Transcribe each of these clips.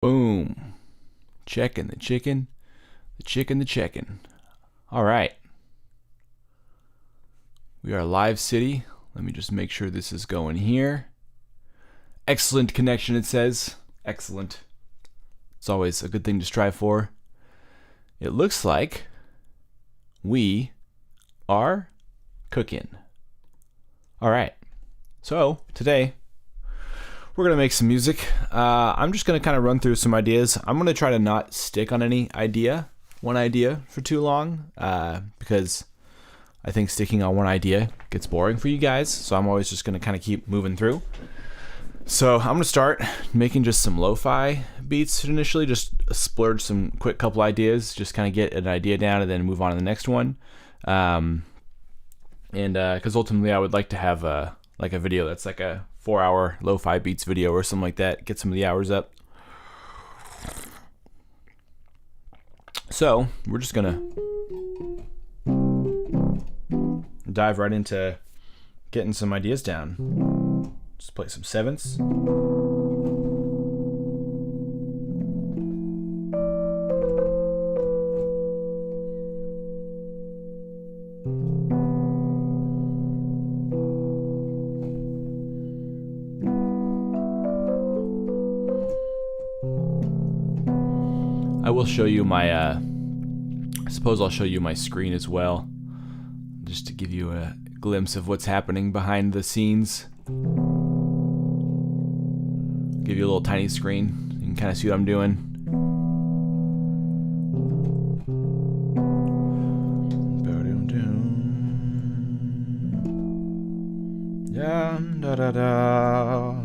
Boom. Checking the chicken. The chicken, the checking. All right. We are live city. Let me just make sure this is going here. Excellent connection, it says. Excellent. It's always a good thing to strive for. It looks like we are cooking. All right. So today we're going to make some music. I'm just going to kind of run through some ideas. I'm going to try to not stick on one idea for too long, because I think sticking on one idea gets boring for you guys. So I'm always just going to kind of keep moving through. So I'm going to start making just some lo-fi beats initially, just splurge some quick couple ideas, just kind of get an idea down and then move on to the next one. Because ultimately I would like to have a video that's like a 4-hour lo-fi beats video or something like that, get some of the hours up. So we're just gonna dive right into getting some ideas down. Just play some sevenths. I will show you my, I suppose I'll show you my screen as well, just to give you a glimpse of what's happening behind the scenes. Give you a little tiny screen, you can kind of see what I'm doing. Da da da.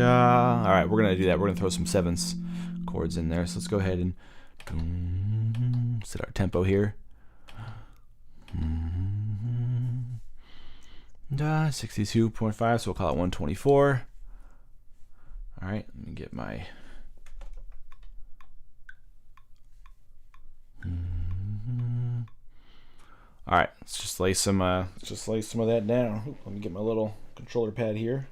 All right, we're gonna do that. We're gonna throw some sevenths chords in there. So let's go ahead and set our tempo here. 62.5, so we'll call it 124. All right, let me get my all right, let's just lay some of that down. Ooh, let me get my little controller pad here.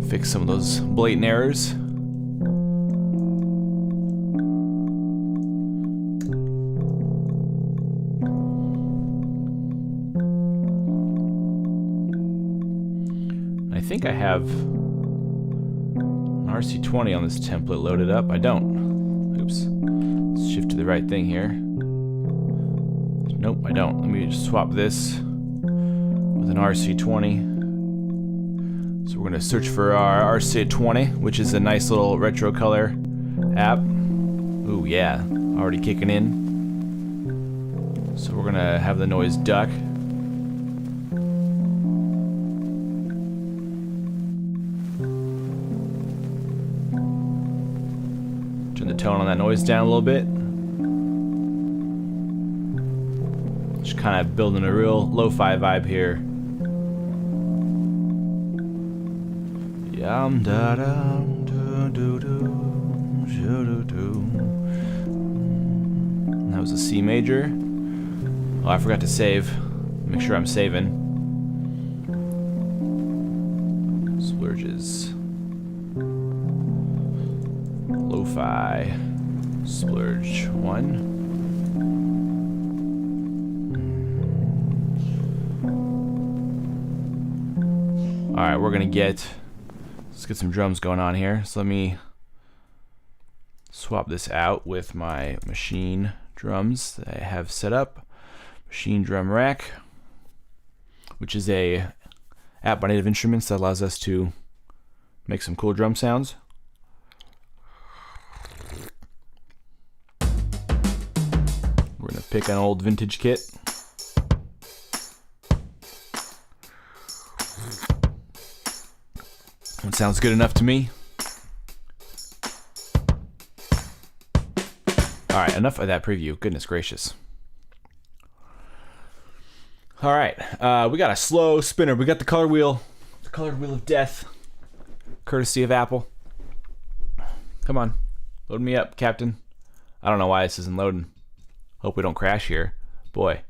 Fix some of those blatant errors. I think I have an RC20 on this template loaded up. I don't. Oops. Let's shift to the right thing here. Nope, I don't. Let me just swap this with an RC20. So we're going to search for our RC20, which is a nice little retro color app. Ooh, yeah, already kicking in. So we're going to have the noise duck. Turn the tone on that noise down a little bit. Just kind of building a real lo-fi vibe here. That was a C major. Oh, I forgot to save. Make sure I'm saving. Splurges. Lo-fi. Splurge 1. Alright, we're gonna let's get some drums going on here. So let me swap this out with my machine drums that I have set up. Machine drum rack, which is a app by Native Instruments that allows us to make some cool drum sounds. We're gonna pick an old vintage kit. That sounds good enough to me. All right, enough of that preview. Goodness gracious. All right, we got a slow spinner. We got the color wheel, the colored wheel of death, courtesy of Apple. Come on, load me up, Captain. I don't know why this isn't loading. Hope we don't crash here. Boy.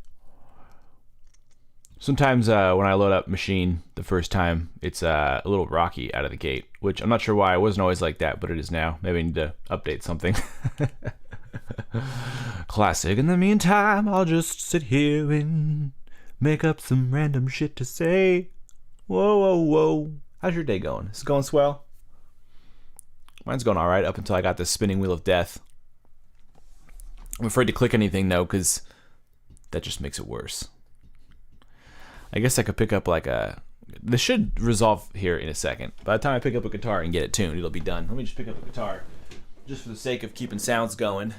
Sometimes when I load up Machine the first time, it's a little rocky out of the gate, which I'm not sure why. It wasn't always like that, but it is now. Maybe I need to update something. Classic. In the meantime, I'll just sit here and make up some random shit to say. Whoa, whoa, whoa. How's your day going? Is it going swell? Mine's going alright up until I got this spinning wheel of death. I'm afraid to click anything though, because that just makes it worse. I guess I could pick up like a... This should resolve here in a second. By the time I pick up a guitar and get it tuned, it'll be done. Let me just pick up a guitar, just for the sake of keeping sounds going.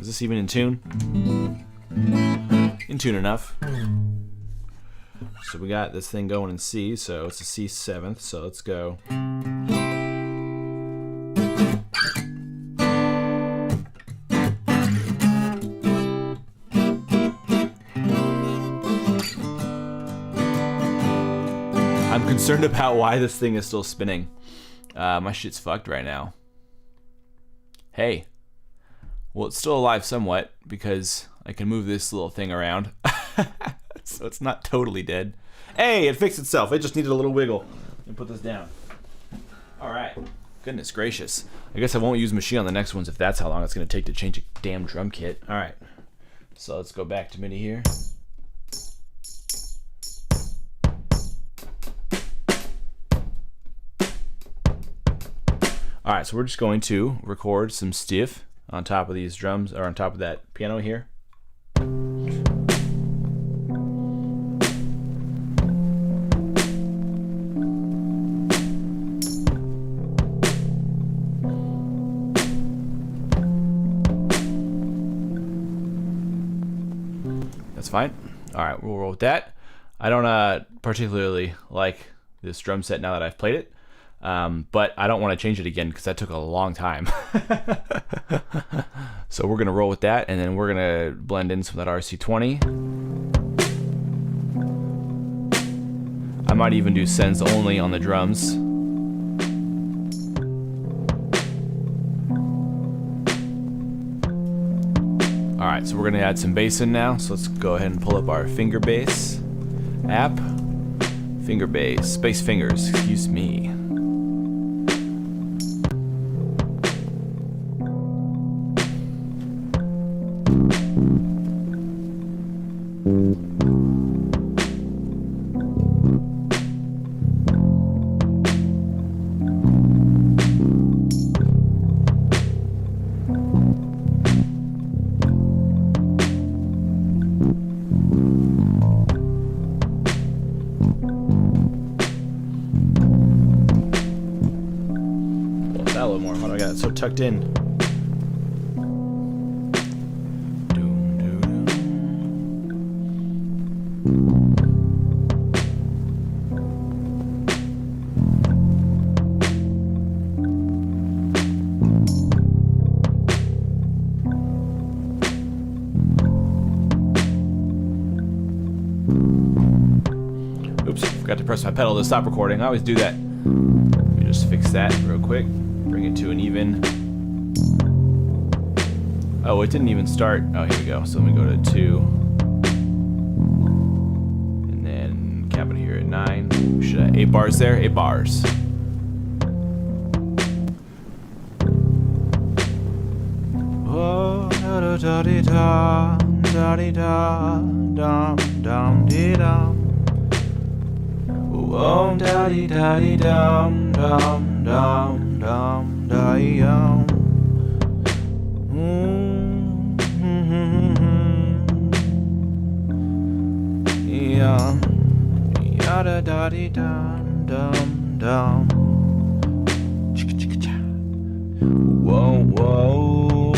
Is this even in tune? In tune enough. So we got this thing going in C, so it's a C7th, so let's go. I'm concerned about why this thing is still spinning. My shit's fucked right now. Hey. Well, it's still alive somewhat because I can move this little thing around. So it's not totally dead. Hey, it fixed itself. It just needed a little wiggle. Let me put this down. Alright. Goodness gracious. I guess I won't use Machine on the next ones if that's how long it's going to take to change a damn drum kit. Alright. So let's go back to MIDI here. Alright, so we're just going to record some stiff on top of these drums, or on top of that piano here. That's fine. Alright, we'll roll with that. I don't particularly like this drum set now that I've played it. But I don't want to change it again because that took a long time. So we're going to roll with that, and then we're going to blend in some of that RC20. I might even do sends only on the drums. Alright, so we're going to add some bass in now. So let's go ahead and pull up our finger bass app. Finger bass, bass fingers, excuse me. A little more. How do I got it so tucked in? Oops, forgot to press my pedal to stop recording. I always do that. Let me just fix that real quick. Bring it to an even. Oh, it didn't even start. Oh, here we go. So let me go to 2. And then cap it here at 9. We should have 8 bars there. 8 bars. Oh, da da da da da da da dum dee dum. Oh, da dee da dee dum dum dum dum da yum. Yum. Yada da dee dum dum dum. Chicka chicka cha. Whoa whoa.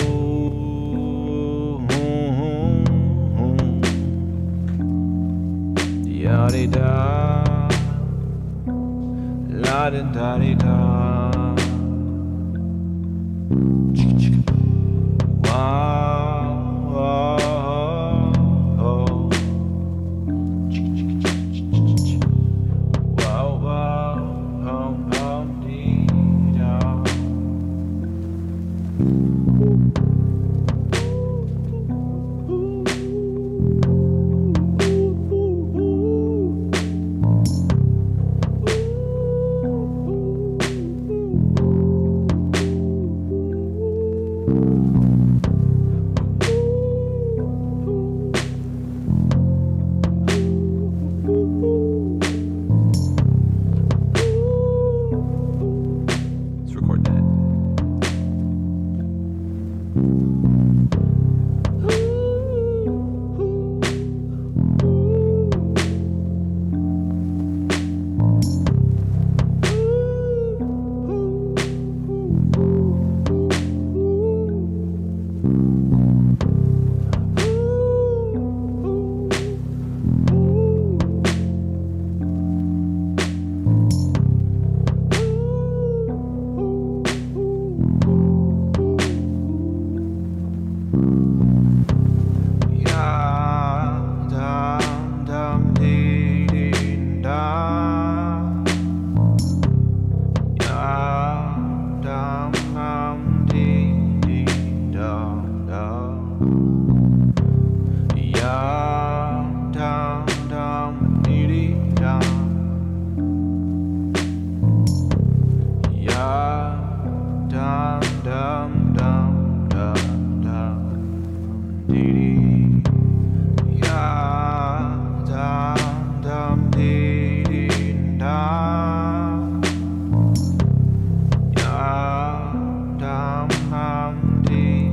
Yada da. La da da da. Chicka chicka.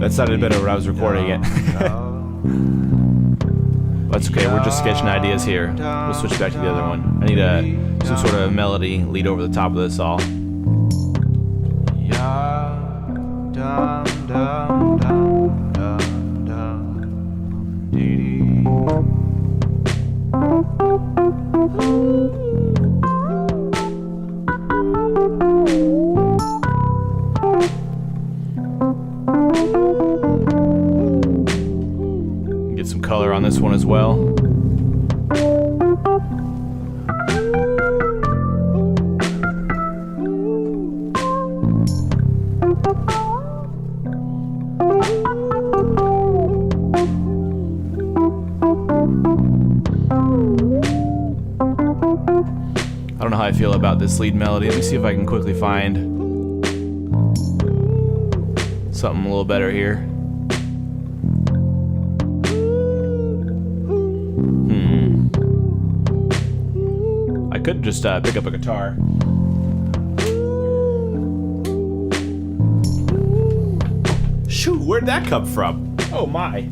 That sounded better when I was recording it. That's okay, we're just sketching ideas here. We'll switch back to the other one. I need some sort of melody lead over the top of this all. Get some color on this one as well. I don't know how I feel about this lead melody. Let me see if I can quickly find something a little better here. I could just pick up a guitar. Shoot, where'd that come from? Oh my.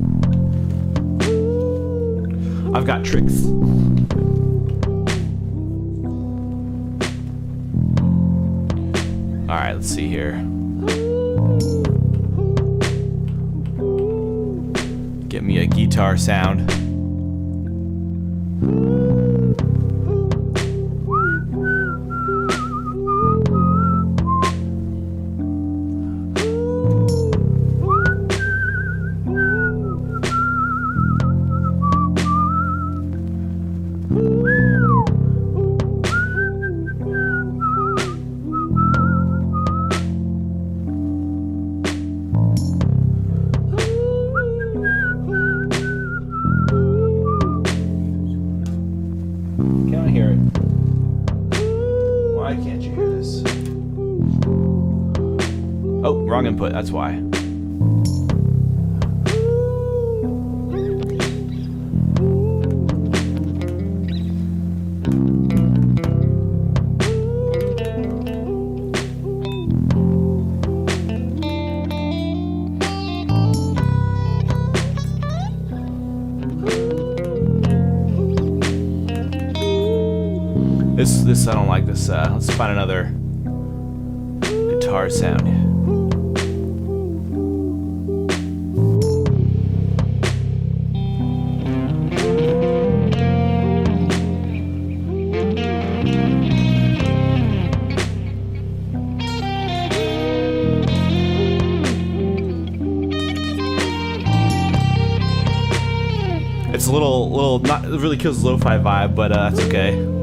I've got tricks. Alright, let's see here. Get me a guitar sound. Can I hear it? Why can't you hear this? Oh, wrong input, that's why. This I don't like this. Let's find another guitar sound. It's a little not, it really kills the lo-fi vibe, but that's okay.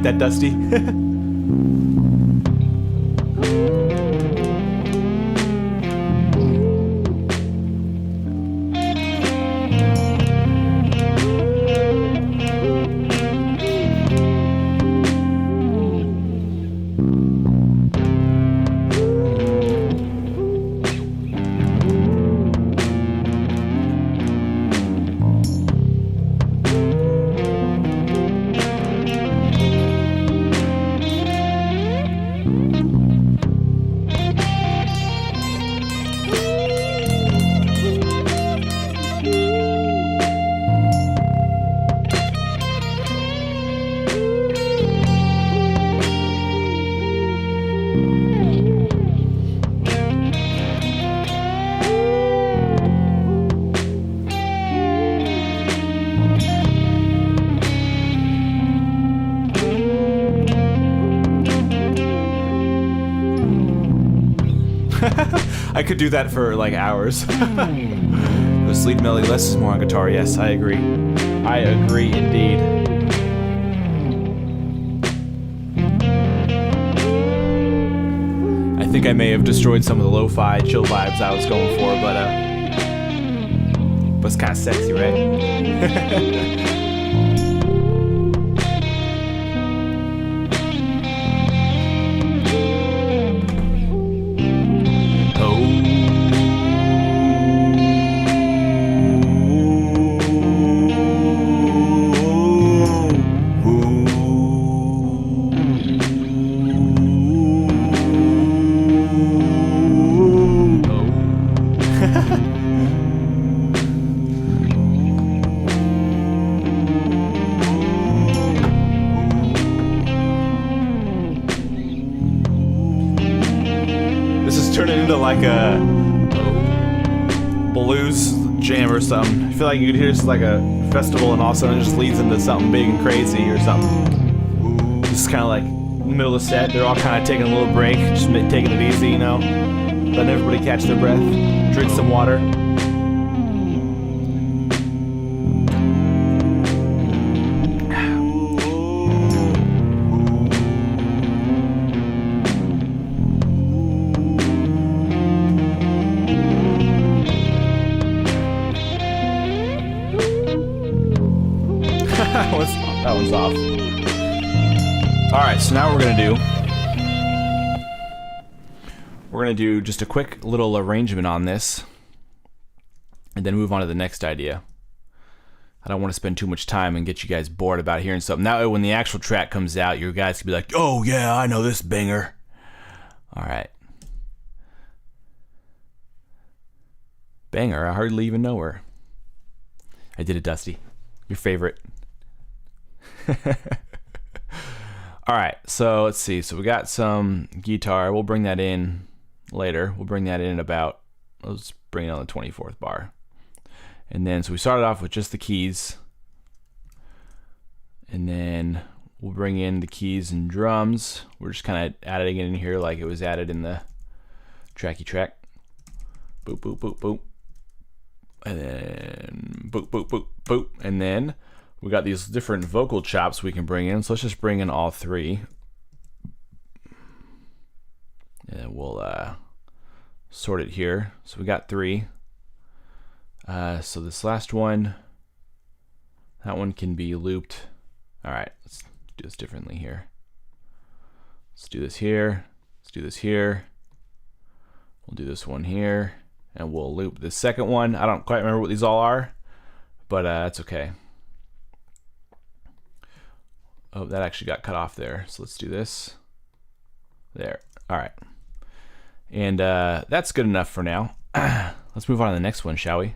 get that, Dusty? I could do that for like hours. The sleep melody, less is more on guitar. Yes, I agree. I agree indeed. I think I may have destroyed some of the lo-fi chill vibes I was going for, but it's kind of sexy, right? Turning into like a blues jam or something. I feel like you could hear this like a festival and all of a sudden it just leads into something big and crazy or something. This is kind of like in the middle of the set. They're all kind of taking a little break, just taking it easy, you know? Letting everybody catch their breath, drink some water. That one's off. Alright, so now what we're gonna do just a quick little arrangement on this and then move on to the next idea. I don't want to spend too much time and get you guys bored about hearing something. Now when the actual track comes out, your guys can be like, oh yeah, I know this banger. Alright. Banger, I hardly even know her. I did it, Dusty. Your favorite. Alright, so let's see. So we got some guitar. We'll bring that in later. We'll bring that in about, let's bring it on the 24th bar. And then, so we started off with just the keys. And then we'll bring in the keys and drums. We're just kind of adding it in here like it was added in the tracky track. Boop, boop, boop, boop. And then boop, boop, boop, boop. And then we got these different vocal chops we can bring in, so let's just bring in all three. And we'll sort it here. So we got three. So this last one, that one can be looped. All right, let's do this differently here. Let's do this here. Let's do this here. We'll do this one here, and we'll loop the second one. I don't quite remember what these all are, but that's okay. Oh, that actually got cut off there. So let's do this. There. All right. And that's good enough for now. Let's move on to the next one, shall we? I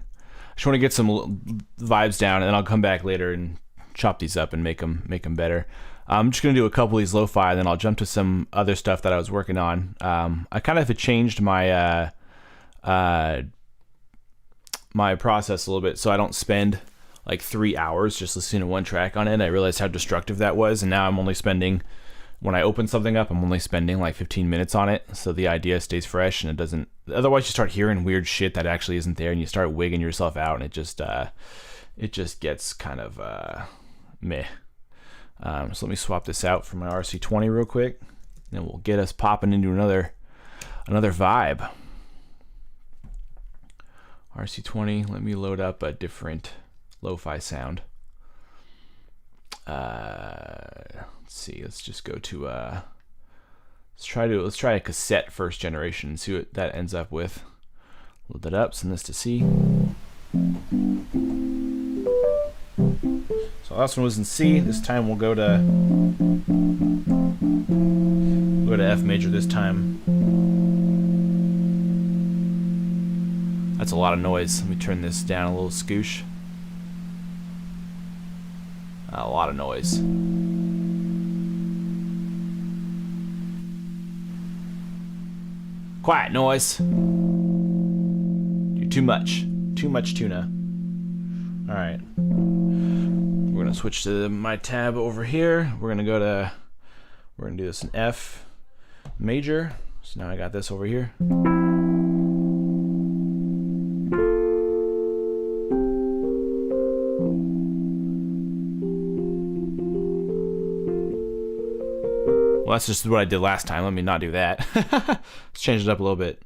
just want to get some vibes down, and then I'll come back later and chop these up and make them better. I'm just going to do a couple of these lo-fi, and then I'll jump to some other stuff that I was working on. I kind of changed my my process a little bit so I don't spend like 3 hours just listening to one track on it. I realized how destructive that was, and now I'm only spending, when I open something up, I'm only spending like 15 minutes on it, so the idea stays fresh and it doesn't, otherwise you start hearing weird shit that actually isn't there and you start wigging yourself out, and it just gets kind of meh. So let me swap this out for my RC20 real quick, and we'll get us popping into another vibe. RC20, let me load up a different lo-fi sound. Let's see, let's just go to let's try a cassette first generation and see what that ends up with. Load that up, send this to C. So last one was in C. This time we'll go to F major this time. That's a lot of noise. Let me turn this down a little scoosh. A lot of noise. Quiet noise. You're too much. Too much tuna. Alright. We're gonna switch to my tab over here. We're gonna do this in F major. So now I got this over here. Well, that's just what I did last time. Let me not do that. Let's change it up a little bit.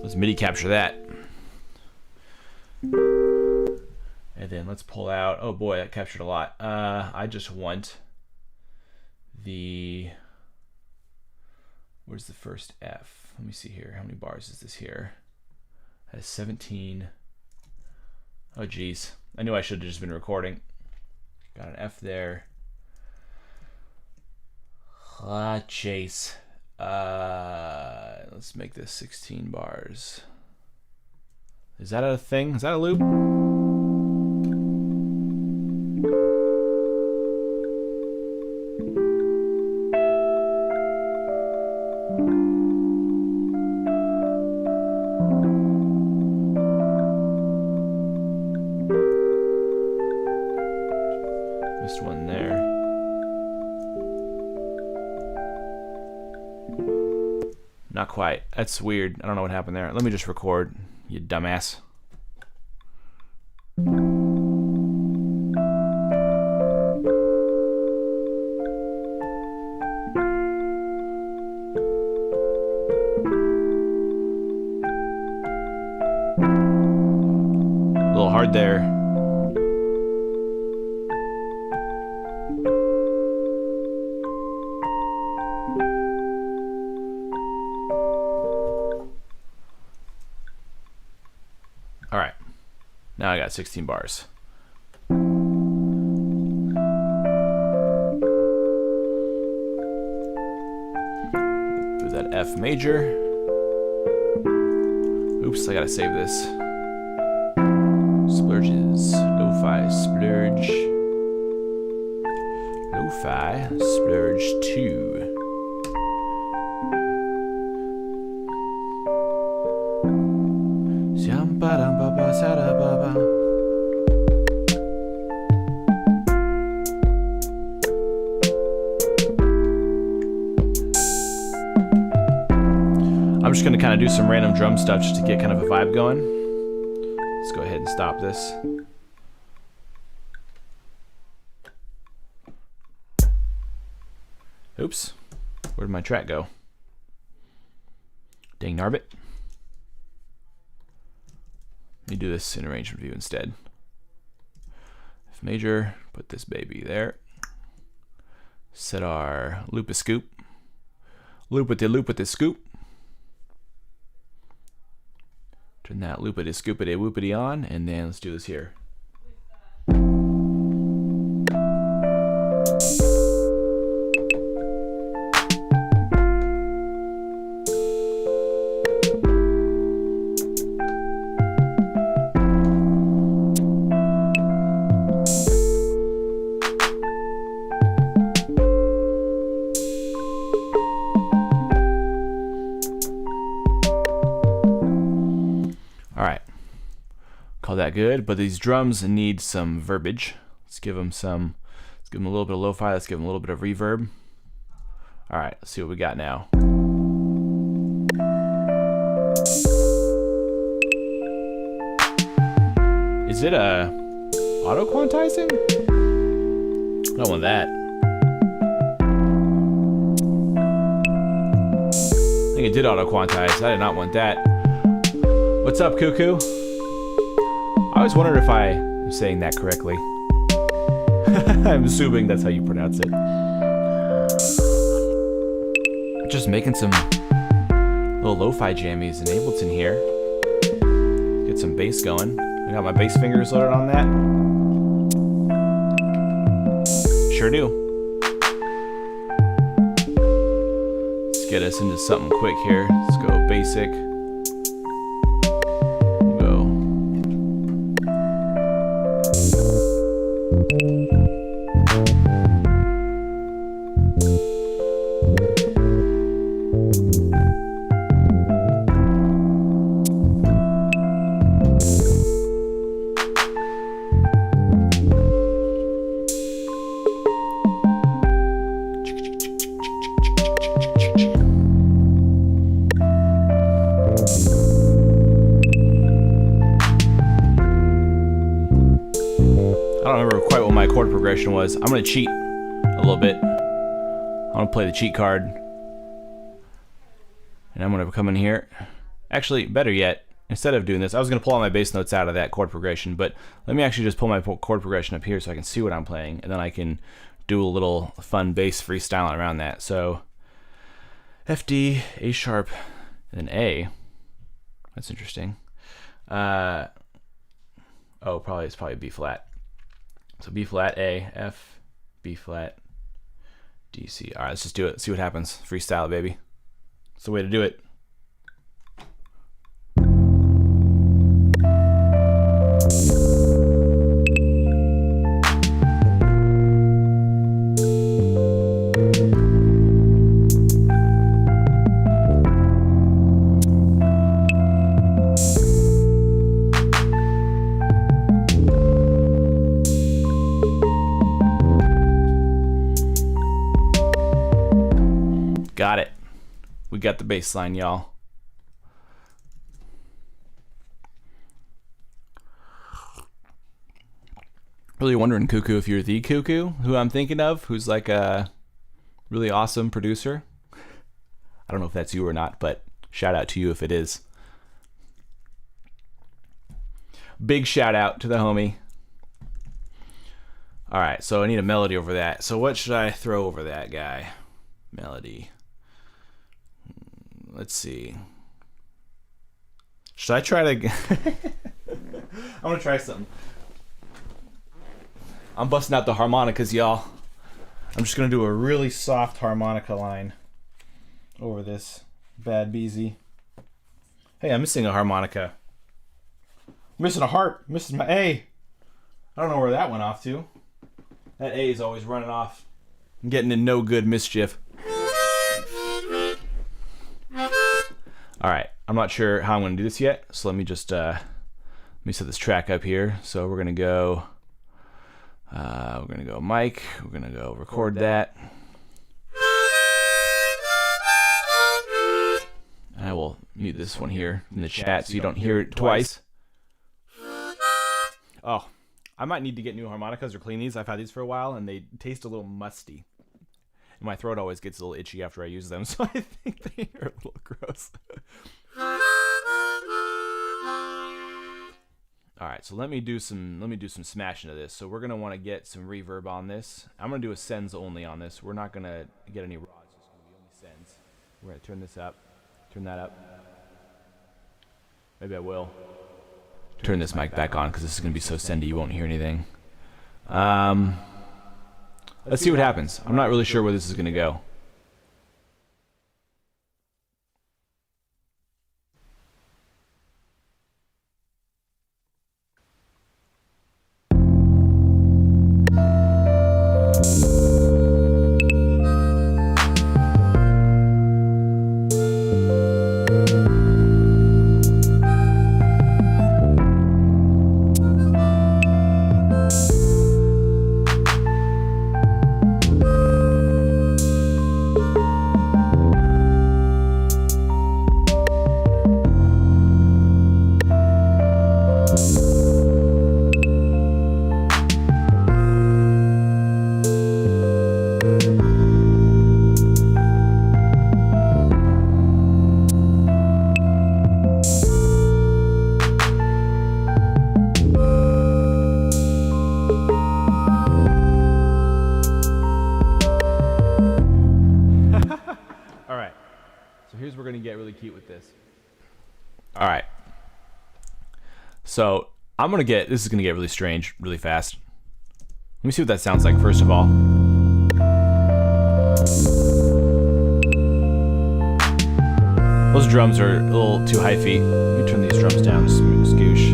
Let's MIDI capture that. And then let's pull out, oh boy, that captured a lot. I just want the, where's the first F? Let me see here, how many bars is this here? That is 17. Oh geez, I knew I should have just been recording. Got an F there. Chase. Let's make this 16 bars. Is that a thing? Is that a loop? Missed one there. Not quite. That's weird. I don't know what happened there. Let me just record, you dumbass. A little hard there. All right, now I got 16 bars. Do that F major. Oops, I gotta save this. Splurges, LoFi splurge. LoFi splurge 2. I'm just going to kind of do some random drum stuff just to get kind of a vibe going. Let's go ahead and stop this. Oops, where did my track go? Dang narbit. Let me do this in arrangement view instead. F major, put this baby there. Set our loop a scoop. Loop with the scoop. Turn that loopity scoopity whoopity on, and then let's do this here. that good, but these drums need some verbiage. Let's give them a little bit of lo-fi. Let's give them a little bit of reverb. All right, let's see what we got now. Is it auto quantizing? I don't want that. I think it did auto quantize. I did not want that. What's up, Cuckoo? I always wondered if I am saying that correctly. I'm assuming that's how you pronounce it. Just making some little lo-fi jammies in Ableton here. Get some bass going. I got my bass fingers loaded on that. Sure do. Let's get us into something quick here. Let's go basic. I don't remember quite what my chord progression was. I'm going to cheat a little bit. I'm going to play the cheat card. And I'm going to come in here. Actually, better yet, instead of doing this, I was going to pull all my bass notes out of that chord progression, but let me actually just pull my chord progression up here so I can see what I'm playing, and then I can do a little fun bass freestyling around that. So F, D, A sharp, and then A. That's interesting. Oh, it's probably B flat. So B flat, A, F, B flat, D, C. All right, let's just do it. See what happens. Freestyle, baby. It's the way to do it. Got it. We got the bass line, y'all. Really wondering, Cuckoo, if you're the Cuckoo who I'm thinking of, who's like a really awesome producer. I don't know if that's you or not, but shout out to you if it is. Big shout out to the homie. All right, so I need a melody over that. So what should I throw over that guy? Melody. Let's see. Should I try to... I'm gonna try something. I'm busting out the harmonicas, y'all. I'm just gonna do a really soft harmonica line over this bad beezy. Hey, I'm missing a harmonica. I'm missing a harp. I'm missing my A. I don't know where that went off to. That A is always running off. I'm getting in no good mischief. All right, I'm not sure how I'm gonna do this yet, so let me just let me set this track up here. So we're gonna go mic, we're gonna go record that. And I will mute this one here in the chat so you don't hear it twice. Oh, I might need to get new harmonicas or clean these. I've had these for a while and they taste a little musty. And my throat always gets a little itchy after I use them, so I think they are a little gross. All right, so let me do some smashing to this. So we're gonna want to get some reverb on this. I'm gonna do a sends only on this. We're not gonna get any raws. It's just gonna be only sends. We're gonna turn this up, turn that up. Maybe I will turn this mic back on because this is gonna be so sendy you won't hear anything. Let's see what happens. I'm not really sure where this is gonna go. repeat with this. All right. So this is gonna get really strange really fast. Let me see what that sounds like first of all. Those drums are a little too high feet. Let me turn these drums down, scoosh.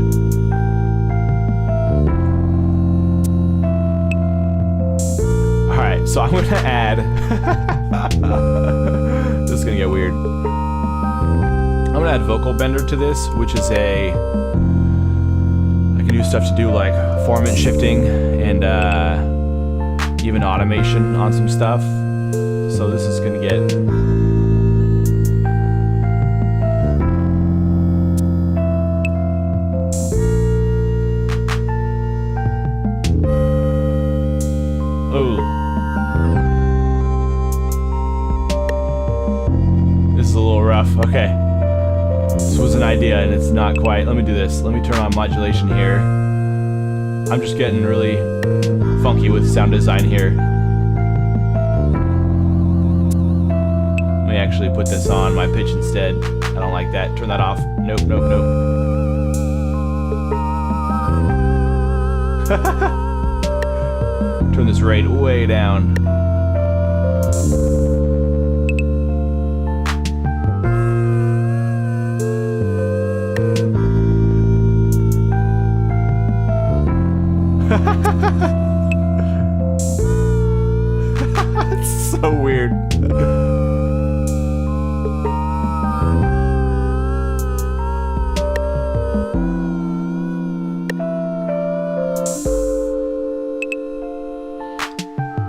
All right, so I'm gonna add, this is gonna get weird. I'm gonna add vocal bender to this, which is I can do stuff to do like formant shifting and even automation on some stuff. So this is gonna get, okay, this was an idea and it's not quite. Let me do this. Let me turn on modulation here. I'm just getting really funky with sound design here. Let me actually put this on my pitch instead. I don't like that. Turn that off. Nope, nope, nope. Turn this rate way down. It's so weird.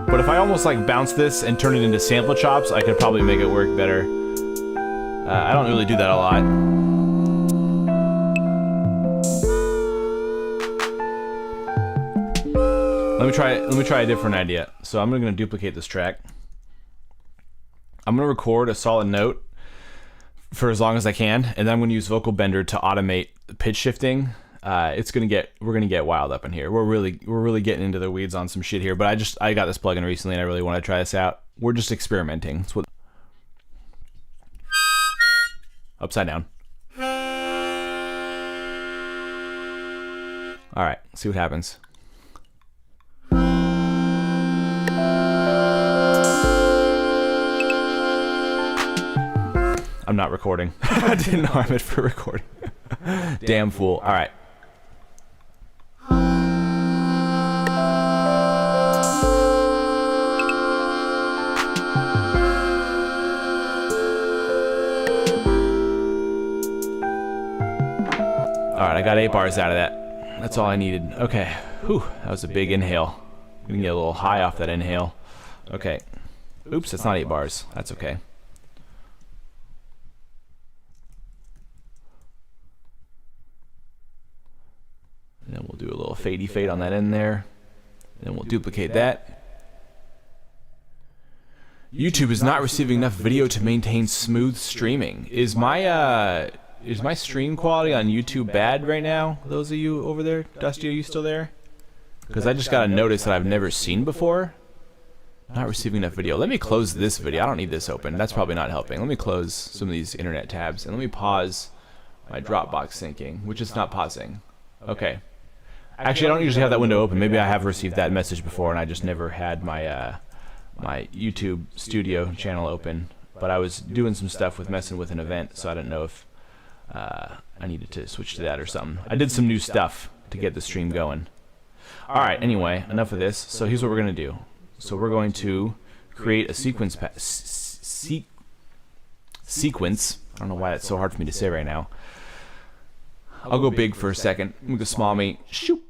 But if I almost like bounce this and turn it into sample chops, I could probably make it work better. I don't really do that a lot. Let me try a different idea. So I'm going to duplicate this track. I'm going to record a solid note for as long as I can, and then I'm going to use vocal bender to automate pitch shifting. We're going to get wild up in here. We're really getting into the weeds on some shit here, but I got this plugin recently and I really want to try this out. We're just experimenting. It's what upside down. All right, see what happens. I'm not recording. I didn't arm it for recording. Damn fool. All right. All right, I got 8 bars out of that. That's all I needed. Okay. Whew, that was a big inhale. I'm gonna get a little high off that inhale. Okay. Oops, that's not 8 bars. That's okay. And then we'll do a little fadey fade on that end there. And then we'll duplicate that. YouTube is not receiving enough video to maintain smooth streaming. Is my stream quality on YouTube bad right now? Those of you over there, Dusty, are you still there? Because I just got a notice that I've never seen before. Not receiving enough video. Let me close this video. I don't need this open. That's probably not helping. Let me close some of these internet tabs and let me pause my Dropbox syncing, which is not pausing. Okay. Actually, I don't usually have that window open. Maybe I have received that message before and I just never had my my YouTube studio channel open. But I was doing some stuff with messing with an event, so I didn't know if I needed to switch to that or something. I did some new stuff to get the stream going. Alright, anyway, enough of this. So here's what we're going to do. So we're going to create a sequence. Sequence. I don't know why that's so hard for me to say right now. I'll go big for a second. I'm going to small me. Shoop.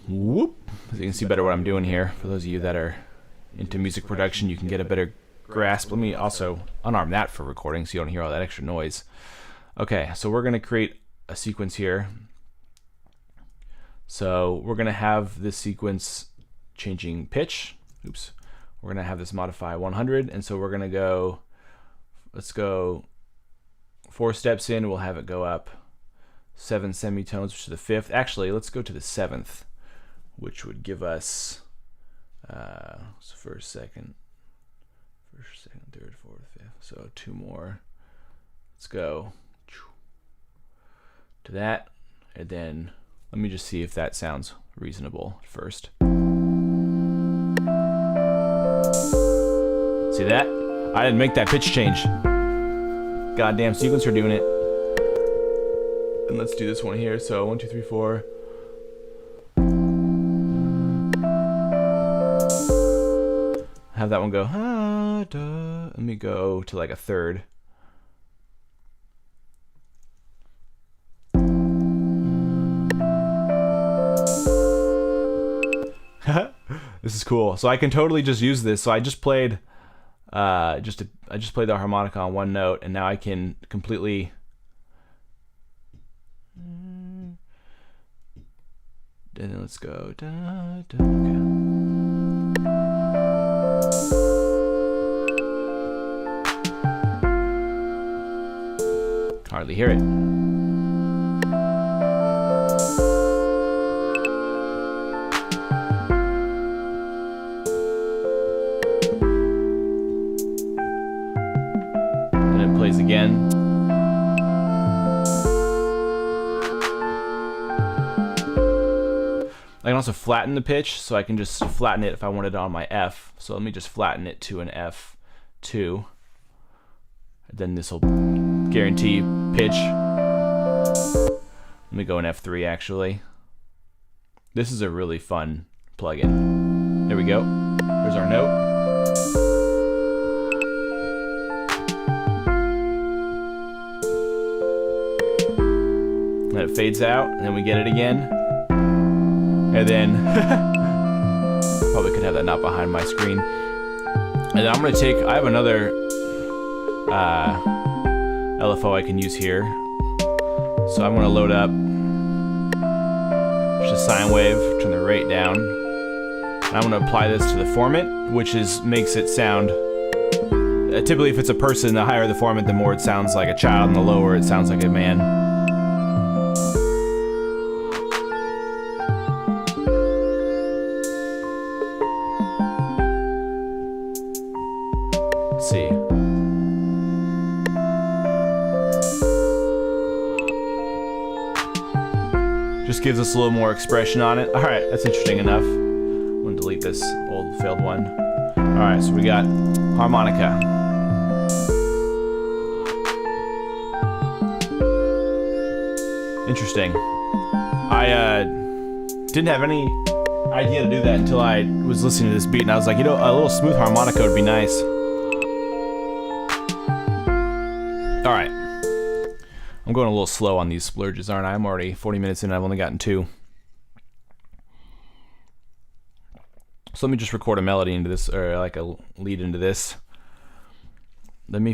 Whoop. So you can see better what I'm doing here. For those of you that are into music production, you can get a better grasp. Let me also unarm that for recording so you don't hear all that extra noise. Okay, so we're going to create a sequence here. So we're going to have this sequence changing pitch. Oops. We're going to have this modify 100. And so we're going to go, let's go 4 steps in. We'll have it go up 7 semitones, which is the 5th. Actually, let's go to the 7th, which would give us first, second, third, fourth, 5th. So 2 more. Let's go to that, and then let me just see if that sounds reasonable first. See that? I didn't make that pitch change. Goddamn sequencer doing it. And let's do this one here. So 1, 2, 3, 4. Have that one go. Let me go to like a third. This is cool. So I can totally just use this. So I just played I just played the harmonica on one note, and now I can completely and then let's go okay. Hardly hear it. Again. I can also flatten the pitch, so I can just flatten it if I wanted it on my F. So let me just flatten it to an F2. Then this will guarantee pitch. Let me go an F3 actually. This is a really fun plugin. There we go. There's our note. It fades out, and then we get it again, and then probably could have that not behind my screen. And then I'm gonna take, I have another LFO I can use here, so I'm gonna load up just a sine wave, turn the rate down, and I'm gonna apply this to the formant, which makes it sound typically, if it's a person, the higher the formant, the more it sounds like a child, and the lower it sounds like a man. See. Just gives us a little more expression on it. Alright, that's interesting enough. I'm gonna delete this old failed one. Alright, so we got harmonica. Interesting. I didn't have any idea to do that until I was listening to this beat, and I was like, you know, a little smooth harmonica would be nice. Alright. I'm going a little slow on these splurges, aren't I? I'm already 40 minutes in and I've only gotten 2. So let me just record a melody into this, or like a lead into this. Let me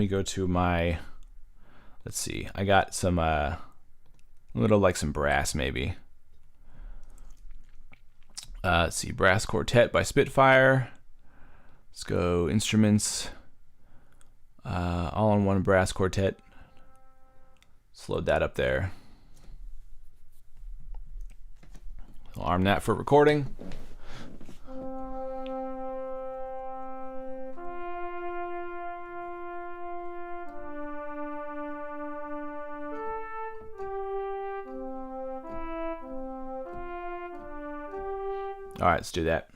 go to my, let's see, I got some, a little like some brass maybe. Let's see, Brass Quartet by Spitfire. Let's go instruments. All on one brass quartet. Let's load that up there. I'll arm that for recording. All right, let's do that.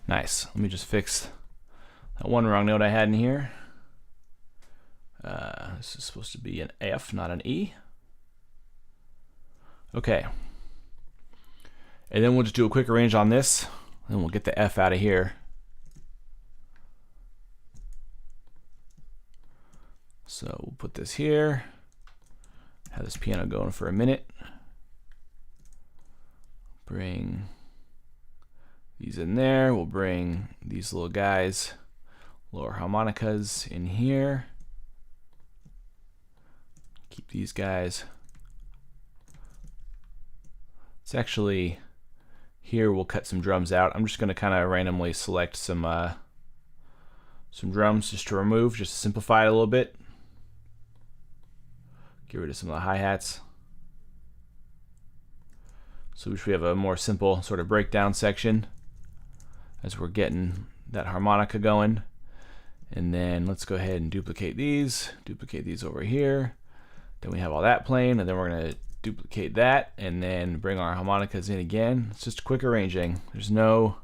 Nice. Let me just fix that one wrong note I had in here. This is supposed to be an F, not an E. Okay. And then we'll just do a quick arrange on this, and we'll get the F out of here. So we'll put this here. Have this piano going for a minute. Bring these in there. We'll bring these little guys, lower harmonicas in here. Keep these guys. It's actually, here we'll cut some drums out. I'm just gonna kind of randomly select some drums just to remove, just to simplify it a little bit. Get rid of some of the hi-hats. So we have a more simple sort of breakdown section as we're getting that harmonica going. And then let's go ahead and duplicate these over here. Then we have all that playing, and then we're gonna duplicate that and then bring our harmonicas in again. It's just quick arranging. There's no,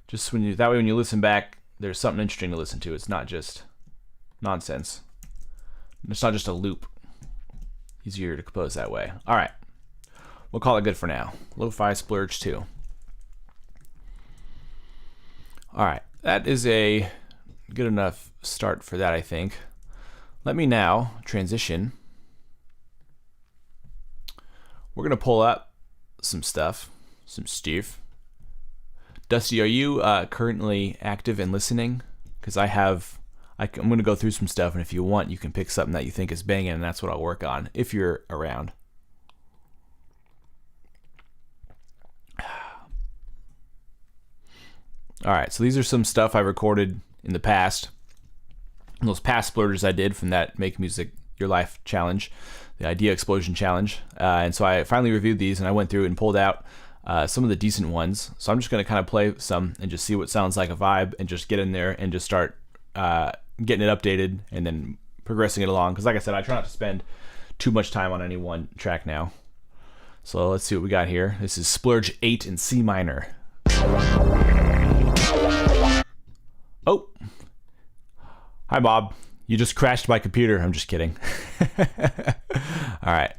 just when you, that way when you listen back, there's something interesting to listen to. It's not just nonsense. It's not just a loop. Easier to compose that way. All right, we'll call it good for now. Lo-Fi Splurge 2. All right, that is a good enough start for that, I think. Let me now transition. We're gonna pull up some stuff. Dusty, are you currently active and listening? Because I'm gonna go through some stuff, and if you want, you can pick something that you think is banging, and that's what I'll work on if you're around. All right, so these are some stuff I recorded in the past. Those past splurges I did from that Make Music Your Life challenge, the Idea Explosion challenge. And so I finally reviewed these, and I went through and pulled out some of the decent ones. So I'm just gonna kind of play some and just see what sounds like a vibe, and just get in there and just start getting it updated and then progressing it along. Because like I said, I try not to spend too much time on any one track now. So let's see what we got here. This is Splurge 8 in C minor. Oh, hi Bob. You just crashed my computer. I'm just kidding. All right.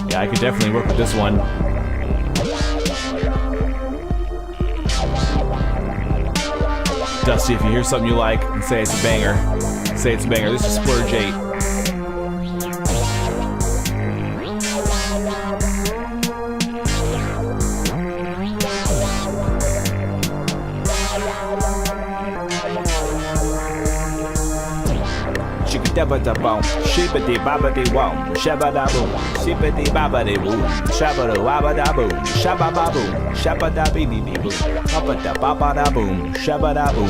Yeah, I could definitely work with this one. Dusty, if you hear something you like and say it's a banger, say it's a banger. This is Splurge 8. Dabba-da-boom, shibbity-babba-dee-wom, shabba-da-boom, shibbity-babba-dee-boom, shabba-da-wabba-da-boom, shabba-ba-boom, shabba-da-bee-dee-dee-boom, babba-da-babba-da-boom, shabba-da-boom,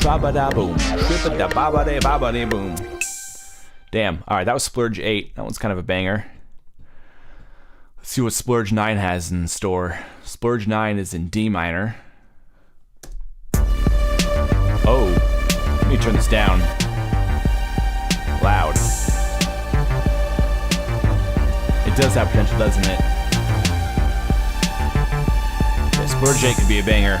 shabba-da-boom, shibba-da-babba-dee-babba-dee-boom. Damn, all right, that was Splurge 8. That one's kind of a banger. Let's see what Splurge 9 has in store. Splurge 9 is in D minor. Oh, let me turn this down. Loud. It does have potential, doesn't it? Yeah, Splurge 8 could be a banger.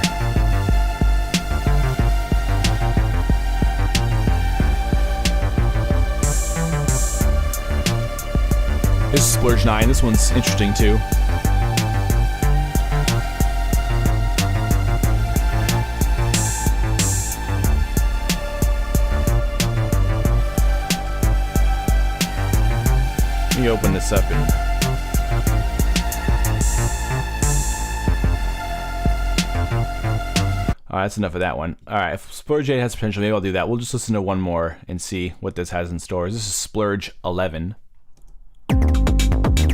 This is Splurge 9. This one's interesting too. Let me open this up and all right, that's enough of that one. All right, if Splurge 8 has potential, maybe I'll do that. We'll just listen to one more and see what this has in store. This is Splurge 11.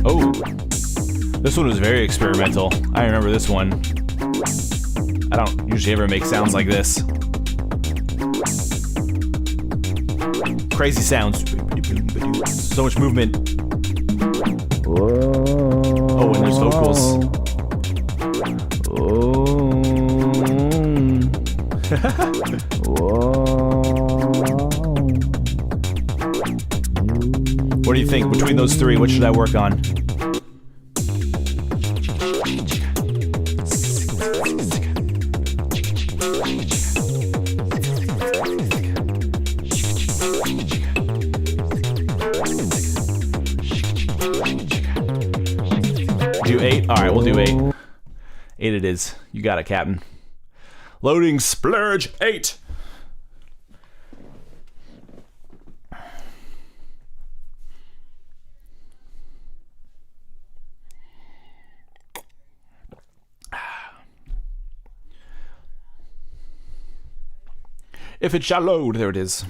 Oh, this one was very experimental. I remember this one. I don't usually ever make sounds like this. Crazy sounds. So much movement. Oh, and there's vocals. What do you think? Between those three, what should I work on? Do 8? Alright, we'll do 8. 8 it is. You got it, Captain. Loading Splurge 8. If it shall load, there it is.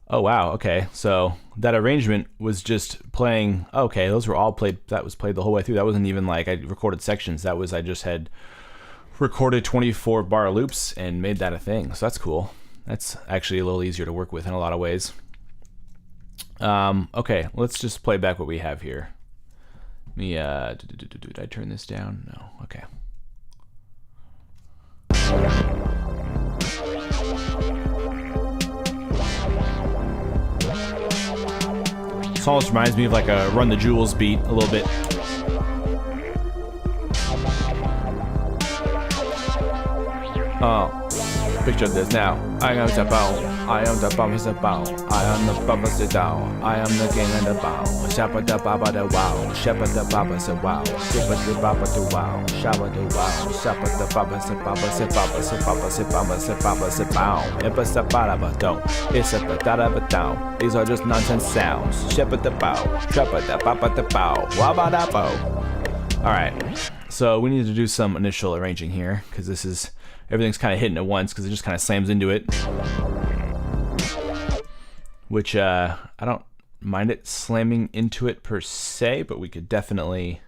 Oh wow, okay. So that arrangement was just playing. Okay, those were all played. That was played the whole way through. That wasn't even like I recorded sections. That was I just had recorded 24 bar loops and made that a thing. So that's cool. That's actually a little easier to work with in a lot of ways. Okay, let's just play back what we have here. Let me, did I turn this down? No, okay. This almost reminds me of like a Run the Jewels beat a little bit. Picture this now. I am the bow. I am the bomb is the bow. I am the baba sit down. I am the king and the bow. Shabba da baba da wow. Shabba da baba sa wow. Shabba da baba da wow. Shabba da wow. Shabba da baba sa baba sa baba sa baba sa baba sa baba sa bow. Epa sa bada ba don't. It's a da da ba down. These are just nonsense sounds. Shabba da bow. Shabba da baba da bow. Wabba da bow. All right. So we need to do some initial arranging here because this is. Everything's kind of hitting at once because it just kind of slams into it. Which, I don't mind it slamming into it per se, but we could definitely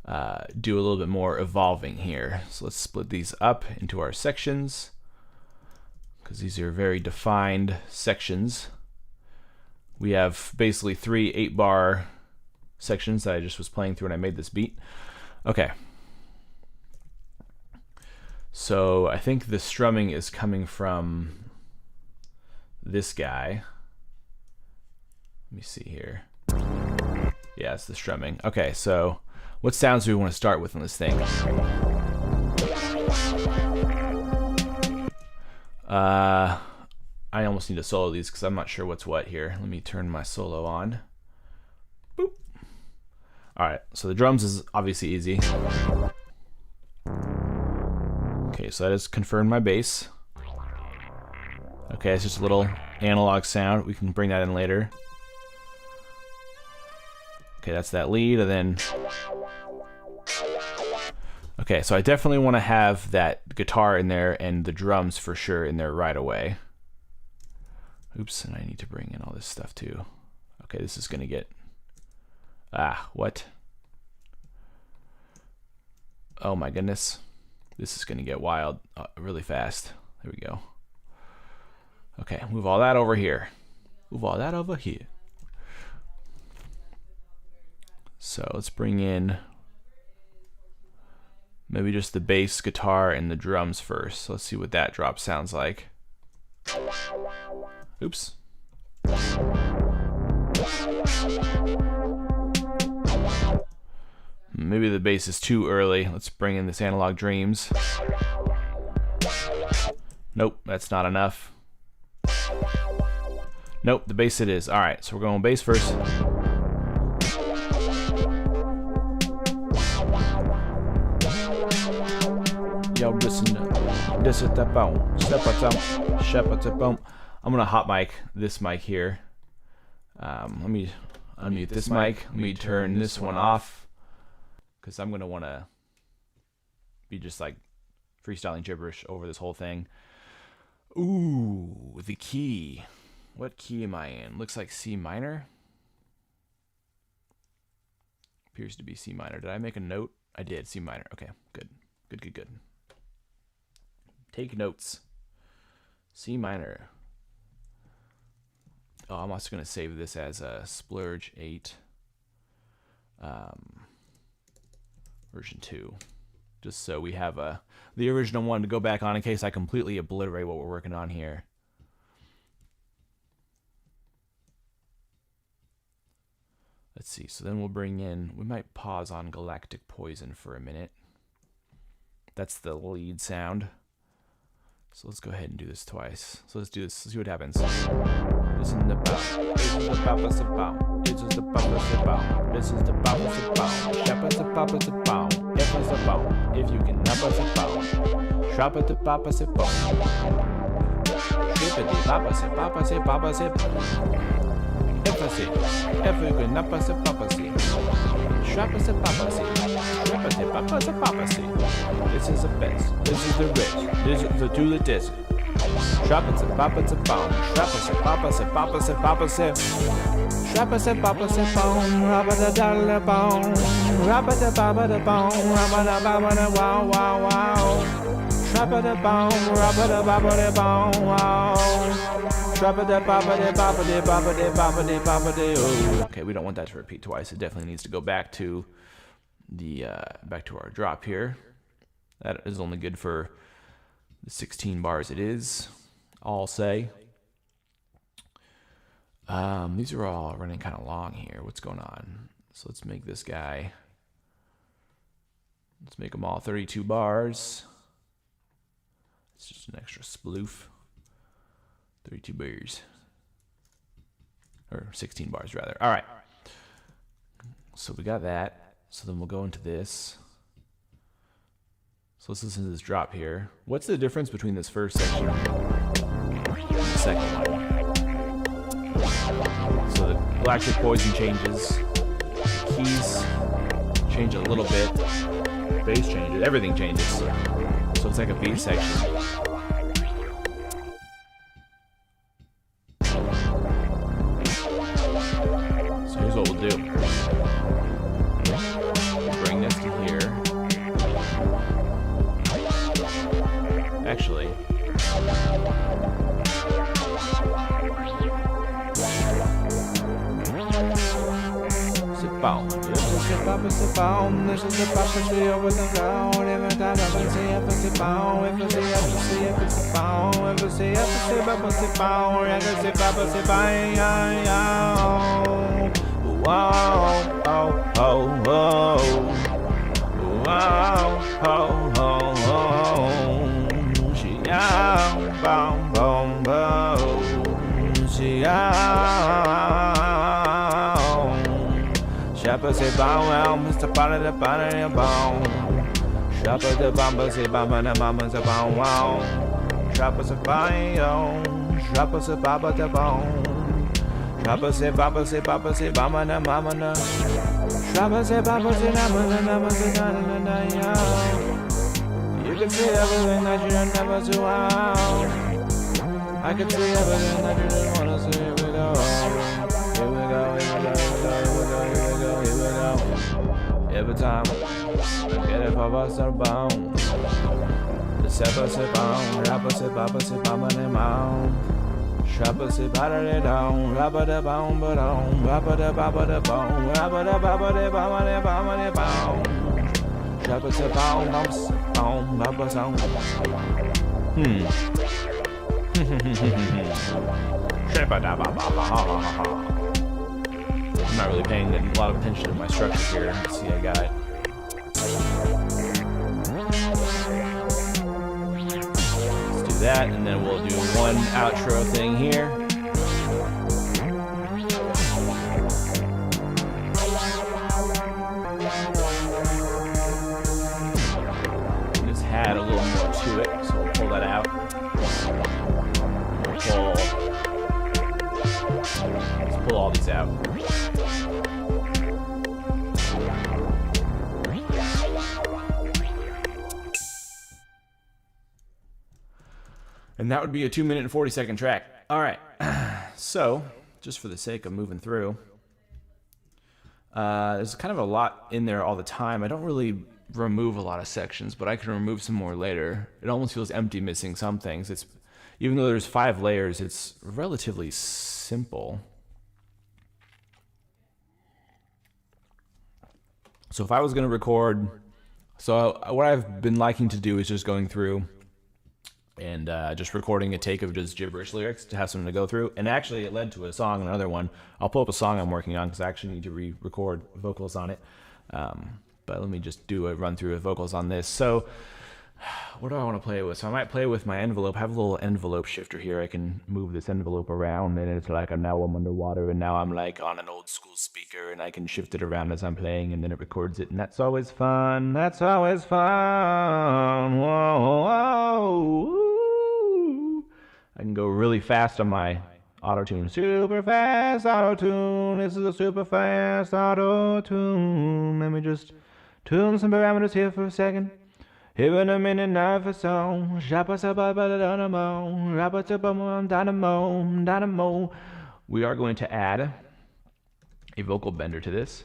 do a little bit more evolving here. So let's split these up into our sections because these are very defined sections. We have basically 3 8-bar sections that I just was playing through when I made this beat. Okay. So I think the strumming is coming from this guy. Let me see here. Yeah, it's the strumming. Okay, so what sounds do we want to start with on this thing? I almost need to solo these because I'm not sure what's what here. Let me turn my solo on. Boop. All right, so the drums is obviously easy. Okay, so that has confirmed my bass. Okay, it's just a little analog sound. We can bring that in later. Okay, that's that lead, and then... Okay, so I definitely want to have that guitar in there and the drums for sure in there right away. Oops, and I need to bring in all this stuff too. Okay, this is going to get... what? Oh my goodness. This is going to get wild really fast. There we go. Okay, move all that over here. Move all that over here. So let's bring in maybe just the bass, guitar, and the drums first. So let's see what that drop sounds like. Oops. Maybe the bass is too early. Let's bring in this Analog Dreams. Nope, that's not enough. Nope, the bass it is. All right, so we're going bass first. Yo, listen up. This is the bone. I'm gonna hot mic this mic here. Let me unmute this mic. Let me turn this one off because I'm gonna want to be just like freestyling gibberish over this whole thing. Ooh, the key. What key am I in? Looks like C minor. Appears to be C minor. Did I make a note? I did. C minor. Okay, good. Good. Take notes. C minor. Oh, I'm also going to save this as a Splurge 8 version 2. Just so we have the original one to go back on in case I completely obliterate what we're working on here. Let's see, so then we'll bring in, we might pause on Galactic Poison for a minute. That's the lead sound. So let's go ahead and do this twice. So let's do this, let's see what happens. This is the bow. This is the papa sa bow. This is the papa sa bow. This is the papa sa bow. Shapa sa papa sa bow. Epa sa bow. If you can napa sa bow. Shrapa sa papa sa bow. Shippity papa sa papa sa papa sa bow. Epa sa. If you can napa sa papa sa. Shrapa sa papa sa. Shrapa This is the best. This is the rich. This is the to the desert. Shabba se papa se bone. Shabba se papa se papa se papa se. Shabba se papa se bone. Rabba da da bone. Rabba da baba da bone. Rabba da baba da wow wow wow. Shabba da bone. Rabba da baba da bone wow. Shabba da baba da baba da baba da baba da baba da. Okay, we don't want that to repeat twice. It definitely needs to go back to the back to our drop here. That is only good for the 16 bars it is, I'll say. These are all running kind of long here. What's going on? So let's make this guy, let's make them all 32 bars. It's just an extra sploof. 32 bars. Or 16 bars rather. All right. So we got that. So then we'll go into this. So let's listen to this drop here. What's the difference between this first section and the second one? So the electric poison changes, keys change a little bit, bass changes, everything changes. So it's like a B section. So here's what we'll do. Bring this to here. Actually, sit down. Sit down. This is the prophecy over the ground. Every time I see it, sit down. If I see it, sit down. If I see it, sit down. Sit down. If I sit down. Wow, oh, oh, oh. Wow, oh, oh, oh. Boom, boom, boom. She Shabba say bow wow, Mr. Potter the Potter the bow. Shabba the Bamba say Bamba the Mama say bow wow. Shabba say bow, Shabba say Baba the bow. Shabba say Baba say Baba say Bamba the Mama the. Shabba say Baba say Nama say na na ya. You can see everything that you never do out. I can see everything that you didn't wanna see. Here we go. Here we go, here we go, here we go, here we go, here we go. Every time I get it for us are bound. The seppa se bound, rapper se papa se mama ne mound. Shabba se batter it down, rapper the bound, but on, rapper the baba the bound, rapper the baba the baba the baba the bound. Shabba se bound, bumps. I'm not really paying a lot of attention to my structure here. Let's see, I got it. Let's do that, and then we'll do one outro thing here. Add a little more to it, so we'll pull that out. Let's pull all these out. And that would be a 2-minute and 40-second track. All right. So, just for the sake of moving through, there's kind of a lot in there all the time. I don't really remove a lot of sections, but I can remove some more later. It almost feels empty missing some things. It's even though there's 5 layers, it's relatively simple. So if I was going to record, so what I've been liking to do is just going through and just recording a take of just gibberish lyrics to have something to go through. And actually it led to a song, another one. I'll pull up a song I'm working on because I actually need to re-record vocals on it. But let me just do a run through of vocals on this. So what do I want to play with? So I might play with my envelope. I have a little envelope shifter here. I can move this envelope around and it's like now I'm underwater and now I'm like on an old school speaker and I can shift it around as I'm playing and then it records it. And that's always fun. That's always fun. Whoa, whoa. I can go really fast on my auto-tune. Super fast auto-tune. This is a super fast auto-tune. Let me just Tune some parameters here for a second. Here in a minute, now for song. Dynamo. We are going to add a vocal bender to this.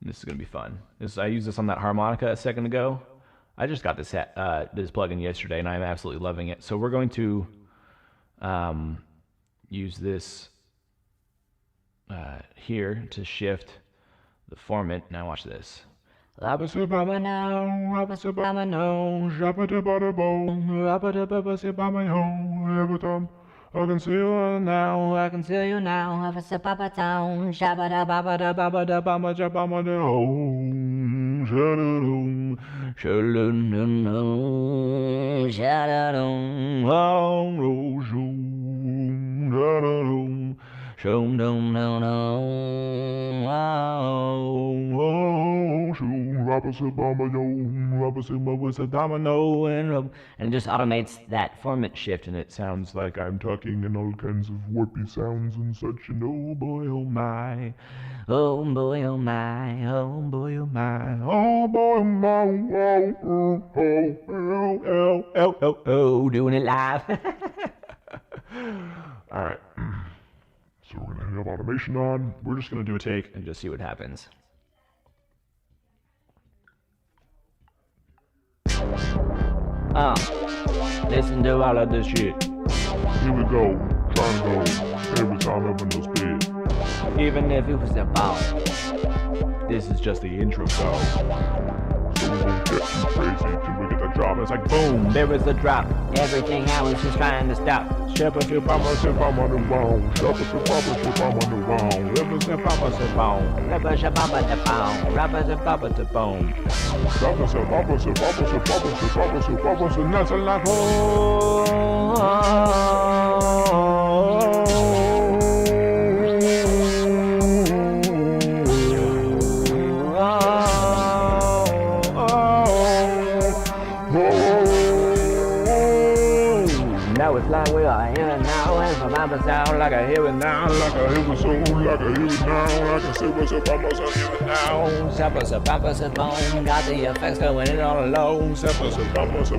This is going to be fun. I used this on that harmonica a second ago. I just got this plugin yesterday, and I'm absolutely loving it. So we're going to use this here to shift the format. Now watch this. I can see you now, I can see you now. Have a sip of a town. Shabba da baba da baba da baba da baba da home. Shadadum, shadadum, shadadum, shadadum, shum dum dum and it just automates that format shift, and it sounds like I'm talking in all kinds of warpy sounds and such. And oh boy, oh my, oh boy, oh my, oh boy, oh my, oh boy, oh my, oh, doing it live. All right. So we're going to have automation on. We're just going to do a take and just see what happens. Listen to all of this shit. Here we go. Try and go. Every time I'm in the speed. Even if it was a bomb. This is just the intro song. So we won't get too crazy till we get the drop. It's like boom, there is a drop. Everything I was just trying to stop. Shepherd, ship, I'm on the wrong. Shepherd, ship, I'm on the wrong. Rivers, ship, I'm on the wrong. Rubber, ship, I'm on the bone. Rubber, ship, I'm on the bone. Rubber, ship, I'm on the bone. Nothing like now it's like we are here and now, and from my sound like I hear it now, like I hear it so, like I hear it now, like I see what's up, I'm also hear it now. Separate, bone, got the effects going in all alone. Separate, bone, on the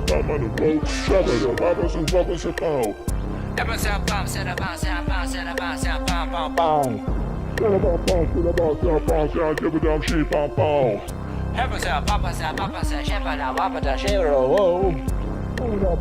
road. Separate, bone. Episode bump, set a bounce, set a bounce, set a bounce, set a bounce, bounce, bounce. Set a bounce, set a bounce, set a bounce, set a give it down, sheep, bounce, bounce. Episode bump, set, shepherd, I wop it, shepherd, oh. Here we go,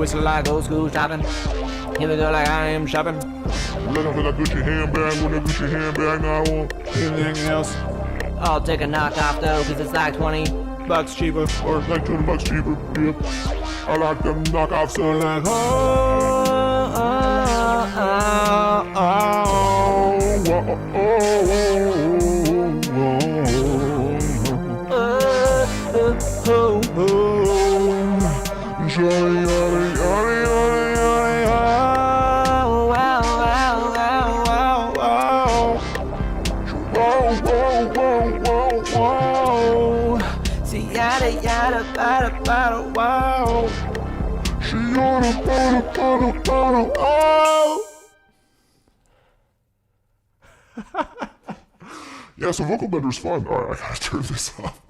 it's like old school shopping. Here we go, like I am shopping. Looking for the Gucci handbag, with a Gucci handbag, now I want anything else. I'll take a knockoff though, cause it's like $20 cheaper, or like $20 cheaper. Yep. I like them knockoffs, so like see yada yada bada bada wow. She yada bada bada bada oh. Yeah, so vocal bender's fun. Alright, I gotta turn this off.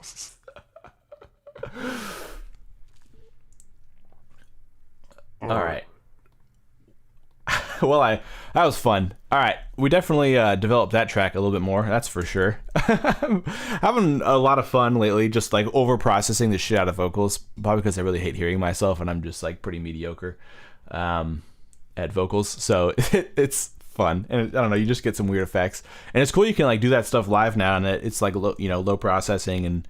Alright. Well, that was fun. Alright, we definitely developed that track a little bit more, that's for sure. Having a lot of fun lately, just like over processing the shit out of vocals, probably because I really hate hearing myself and I'm just like pretty mediocre at vocals, so it's fun, and I don't know, you just get some weird effects, and it's cool you can like do that stuff live now, and it's like low processing, and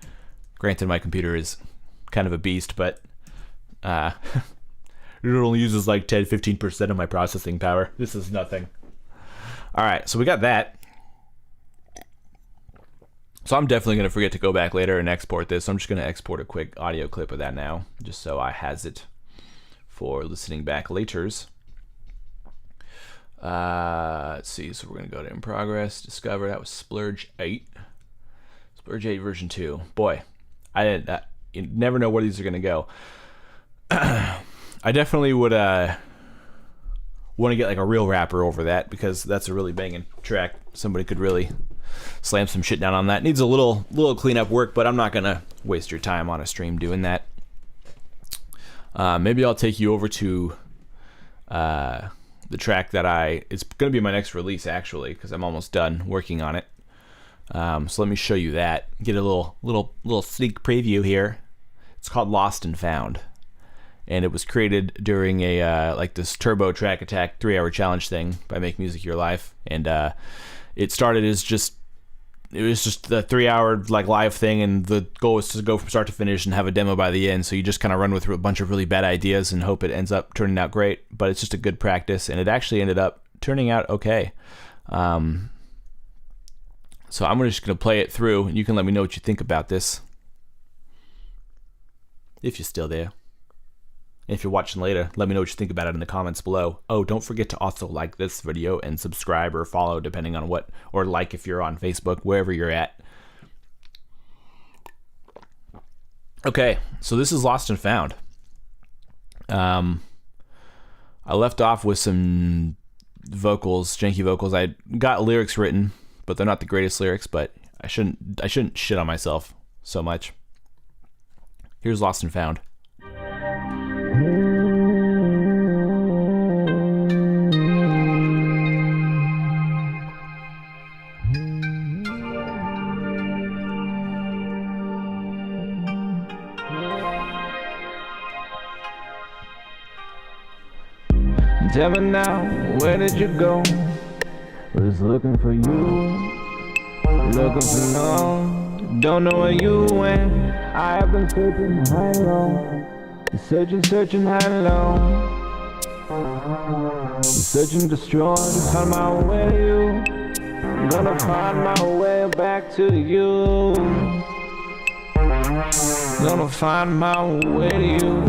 granted my computer is kind of a beast, but it only uses like 10-15% of my processing power. This is nothing. All right, so we got that. So I'm definitely going to forget to go back later and export this. So I'm just going to export a quick audio clip of that now, just so I has it for listening back laters. Let's see, so we're going to go to In Progress, Discover. That was Splurge 8. Splurge 8 version 2. Boy, you never know where these are going to go. I definitely would want to get like a real rapper over that, because that's a really banging track. Somebody could really slam some shit down on that. Needs a little cleanup work, but I'm not gonna waste your time on a stream doing that. Maybe I'll take you over to the track that it's gonna be my next release, actually, because I'm almost done working on it. So let me show you that. Get a little sneak preview here. It's called Lost and Found, and it was created during a like this Turbo Track Attack 3-hour challenge thing by Make Music Your Life, and it started as it was just a 3-hour like live thing, and the goal was to go from start to finish and have a demo by the end. So you just kind of run with a bunch of really bad ideas and hope it ends up turning out great. But it's just a good practice, and it actually ended up turning out okay. So I'm just gonna play it through, and you can let me know what you think about this, if you're still there. And if you're watching later, let me know what you think about it in the comments below. Oh, don't forget to also like this video and subscribe or follow, depending on what, or like if you're on Facebook, wherever you're at. Okay, so this is Lost and Found. I left off with some vocals, janky vocals. I got lyrics written, but they're not the greatest lyrics, but I shouldn't shit on myself so much. Here's Lost and Found. Tell me now, where did you go? Was looking for you, looking for no. Don't know where you went. I have been searching high and low, searching high and low, searching destroy to find my way to you. I'm gonna find my way back to you. Gonna find my way to you.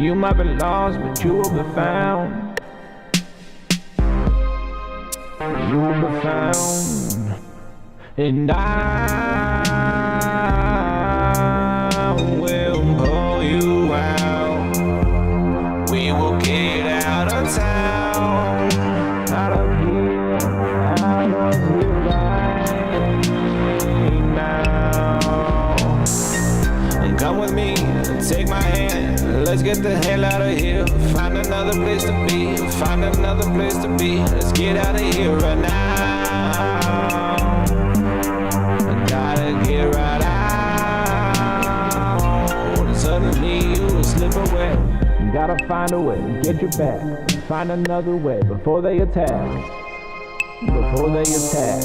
You might be lost, but you will be found. You will be found, and I will pull you out. We will get out of town, out of here right now. And come with me, take my hand, let's get the hell out of here. Find another place to be, find another place to be. Let's get out of here right now. I gotta get right out. Suddenly you will slip away. You gotta find a way to get you back. Find another way before they attack. Before they attack.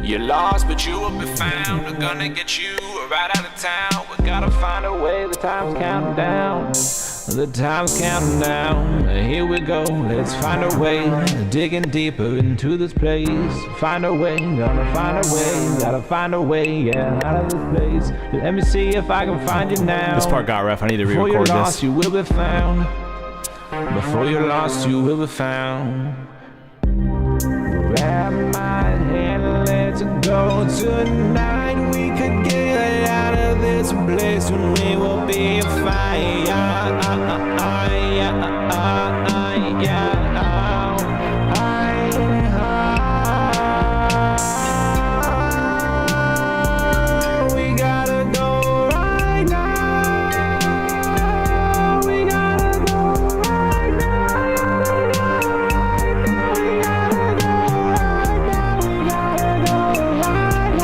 You're lost, but you will be found. We're gonna get you right out of town. We gotta find a way. The time's counting down. The time's counting down. Here we go. Let's find a way. Digging deeper into this place. Find a way. Gonna find a way. Gotta find a way. Yeah, out of this place. Let me see if I can find you now. This part got rough. I need to Before re-record you're lost, this. you will be found. Before you're lost, you will be found. Grab my hand, let's go tonight. We could get out of this place when we will be fine. We gotta go right now. We gotta go right now.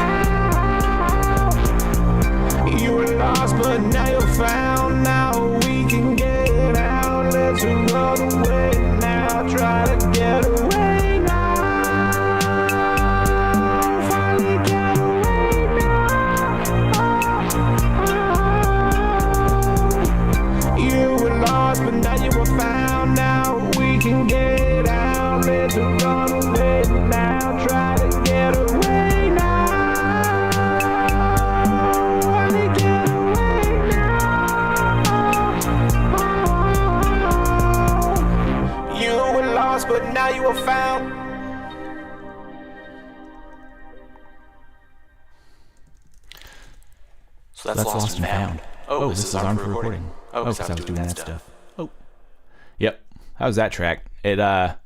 You were lost, but now you're found. Now we can get out. Let's run away. So that's lost and found. Oh, this is on for recording. Oh, because I was doing that stuff. Oh. Yep. How's that track? It and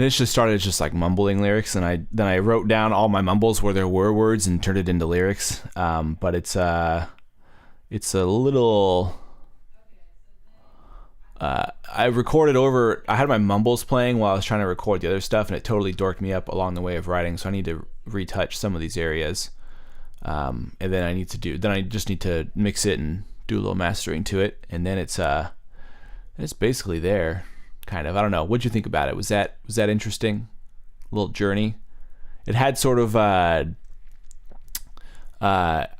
it just started just like mumbling lyrics, and I wrote down all my mumbles where there were words and turned it into lyrics. But it's a little. I recorded over. I had my mumbles playing while I was trying to record the other stuff, and it totally dorked me up along the way of writing. So I need to retouch some of these areas, and then I just need to mix it and do a little mastering to it, and then it's basically there. Kind of. I don't know. What'd you think about it? Was that interesting? A little journey. It had sort of I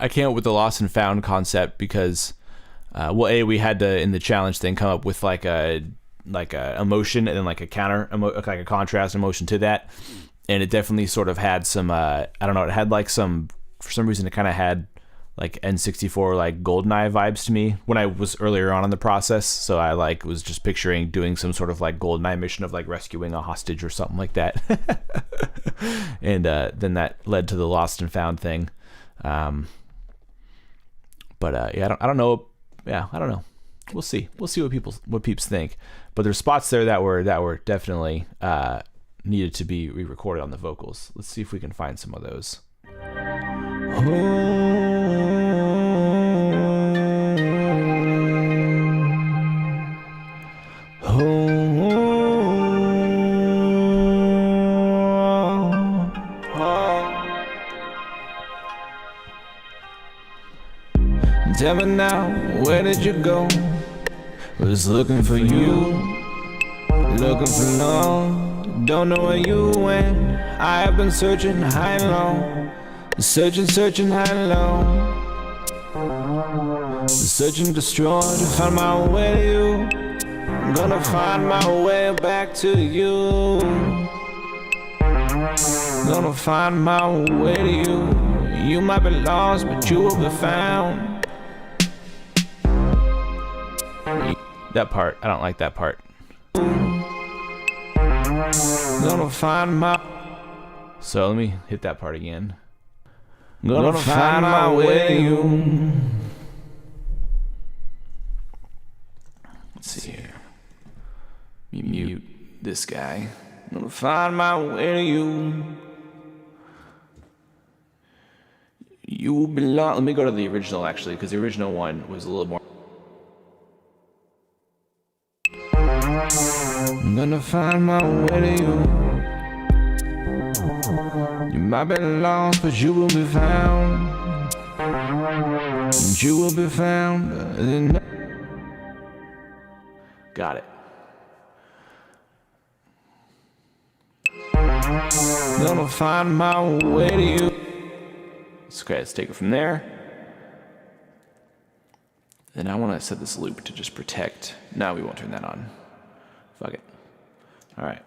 came up with the lost and found concept because we had to, in the challenge thing, come up with like a emotion and then like a contrast emotion to that, and it definitely sort of had some I don't know, it had like some, for some reason it kind of had like N64 like GoldenEye vibes to me when I was earlier on in the process. So I like was just picturing doing some sort of like GoldenEye mission of like rescuing a hostage or something like that. And then that led to the lost and found thing. Yeah, I don't know. Yeah, I don't know. We'll see what peeps think. But there's spots there that were definitely needed to be re-recorded on the vocals. Let's see if we can find some of those. Tell me now, where did you go? Was looking for you, looking for love. Don't know where you went. I have been searching high and low, searching high and low, searching destroyed to find my way to you. I'm gonna find my way back to you. Gonna find my way to you. You might be lost, but you will be found. That part, I don't like that part. Gonna find my. So let me hit that part again. Gonna find my way to you. Let's see here. Mute this guy. Gonna find my way to you. You will be lost. Let me go to the original actually, because the original one was a little more. I'm gonna find my way to you. You might be lost, but you will be found. And you will be found. Got it. Gonna find my way to you. Okay, let's take it from there. Then I want to set this loop to just protect. No, we won't turn that on. Fuck it. All right.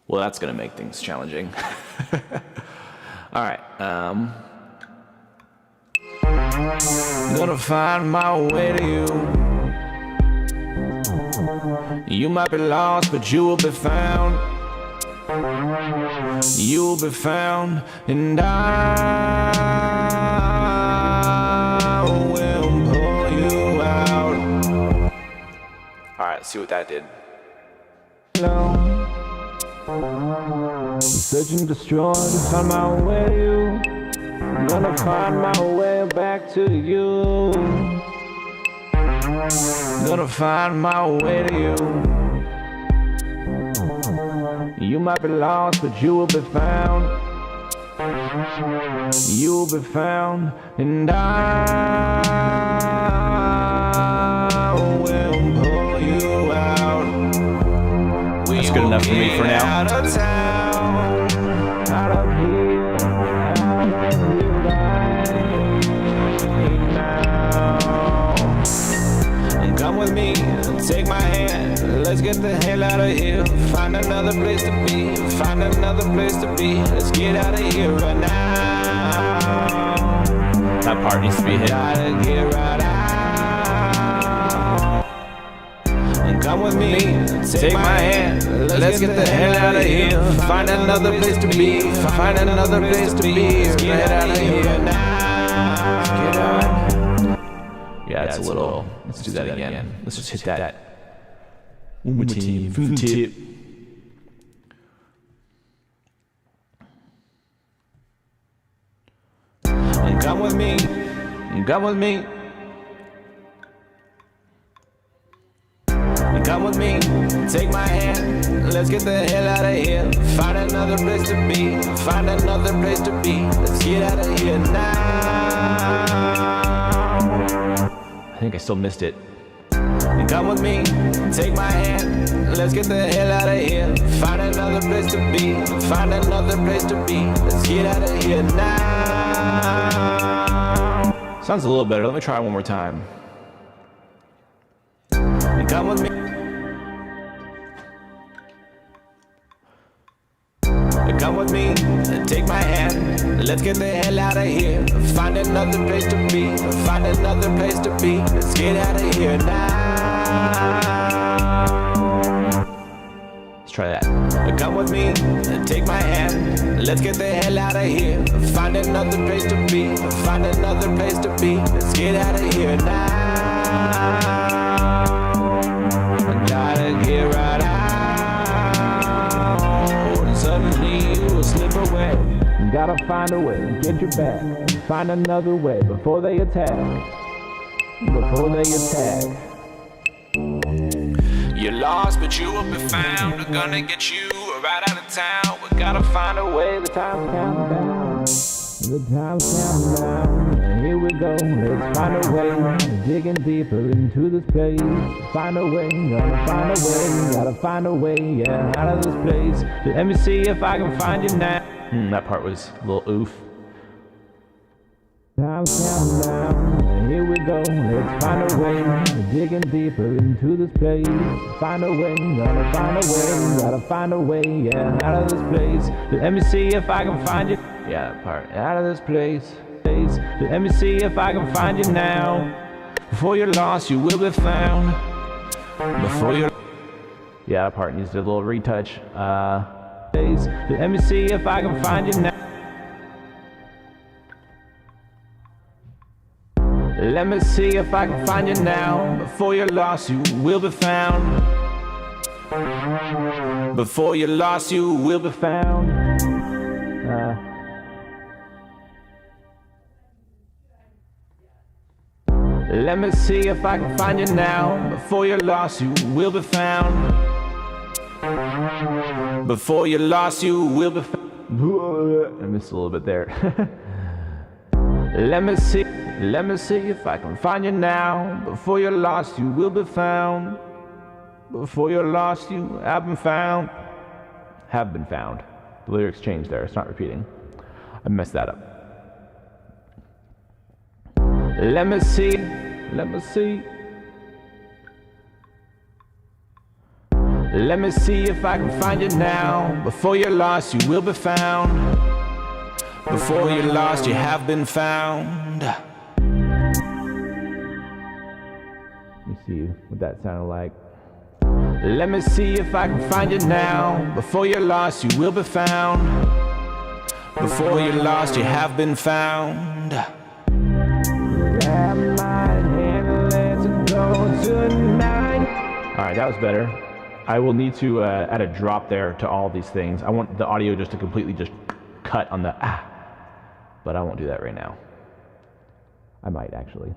Well, that's going to make things challenging. All right. Gonna find my way to you. You might be lost, but you will be found. You will be found, and I will pull you out. All right, let's see what that did. Searching destroyed to find my way to you. I'm gonna find my way back to you. Gonna find my way to you. You might be lost, but you will be found. You will be found, and I will pull you out. That's good enough for me for now. Out of town, out of here, now. Come with me, take my hand, let's get the hell out of here. Find another place to be, find another place to be. Let's get out of here right now. That part needs to be hit. Gotta get right out. Come with me, take my hand, let's get the hell out of here. Find another place to be, find another place to be. Get out of here now. Get out. Yeah, it's a little. Let's do that again. Let's just hit that. Tip. Come with me, come with me. Come with me, take my hand, let's get the hell out of here. Find another place to be, find another place to be. Let's get out of here now. I think I still missed it. Come with me, take my hand, let's get the hell out of here. Find another place to be, find another place to be. Let's get out of here now. Sounds a little better. Let me try it one more time. Come with me. Come with me, take my hand, let's get the hell out of here. Find another place to be, find another place to be. Let's get out of here now. Let's try that. Come with me, take my hand, let's get the hell out of here. Find another place to be, find another place to be. Let's get out of here now. I gotta get right out. Suddenly you will slip away. You gotta find a way, get your back. Find another way before they attack. Before they attack. You're lost, but you will be found. We're gonna get you right out of town. We gotta find a way. The time's counting down. The time's counting down. And here we go. Let's find a way. Digging deeper into this place. Find a way. Gotta find a way. Gotta find a way. Yeah, out of this place. Let me see if I can find you now. That part was a little oof. Time's counting down, and here we go. Let's find a way, digging deeper into this place. Find a way, gotta find a way, gotta find a way, yeah, out of this place. Let me see if I can find you. Yeah, that part. Out of this place. Let me see if I can find you now. Before you're lost, you will be found. Before you're. Yeah, that part needs a little retouch. Let me see if I can find you now. Let me see if I can find you now. Before you're lost, you will be found. Before you're lost, you will be found. Let me see if I can find you now. Before you're lost, you will be found. Before you're lost, you will be found. I missed a little bit there. Let me see if I can find you now. Before you're lost, you will be found. Before you're lost, you have been found. Have been found. The lyrics changed there. It's not repeating. I messed that up. Let me see. Let me see if I can find you now. Before you're lost, you will be found. Before you're lost, you have been found. Let me see what that sounded like. Let me see if I can find you now. Before you're lost, you will be found. Before you're lost, you have been found. Grab my hand, let's go tonight. Alright, that was better. I will need to add a drop there to all these things. I want the audio just to completely just cut on the but I won't do that right now. I might actually.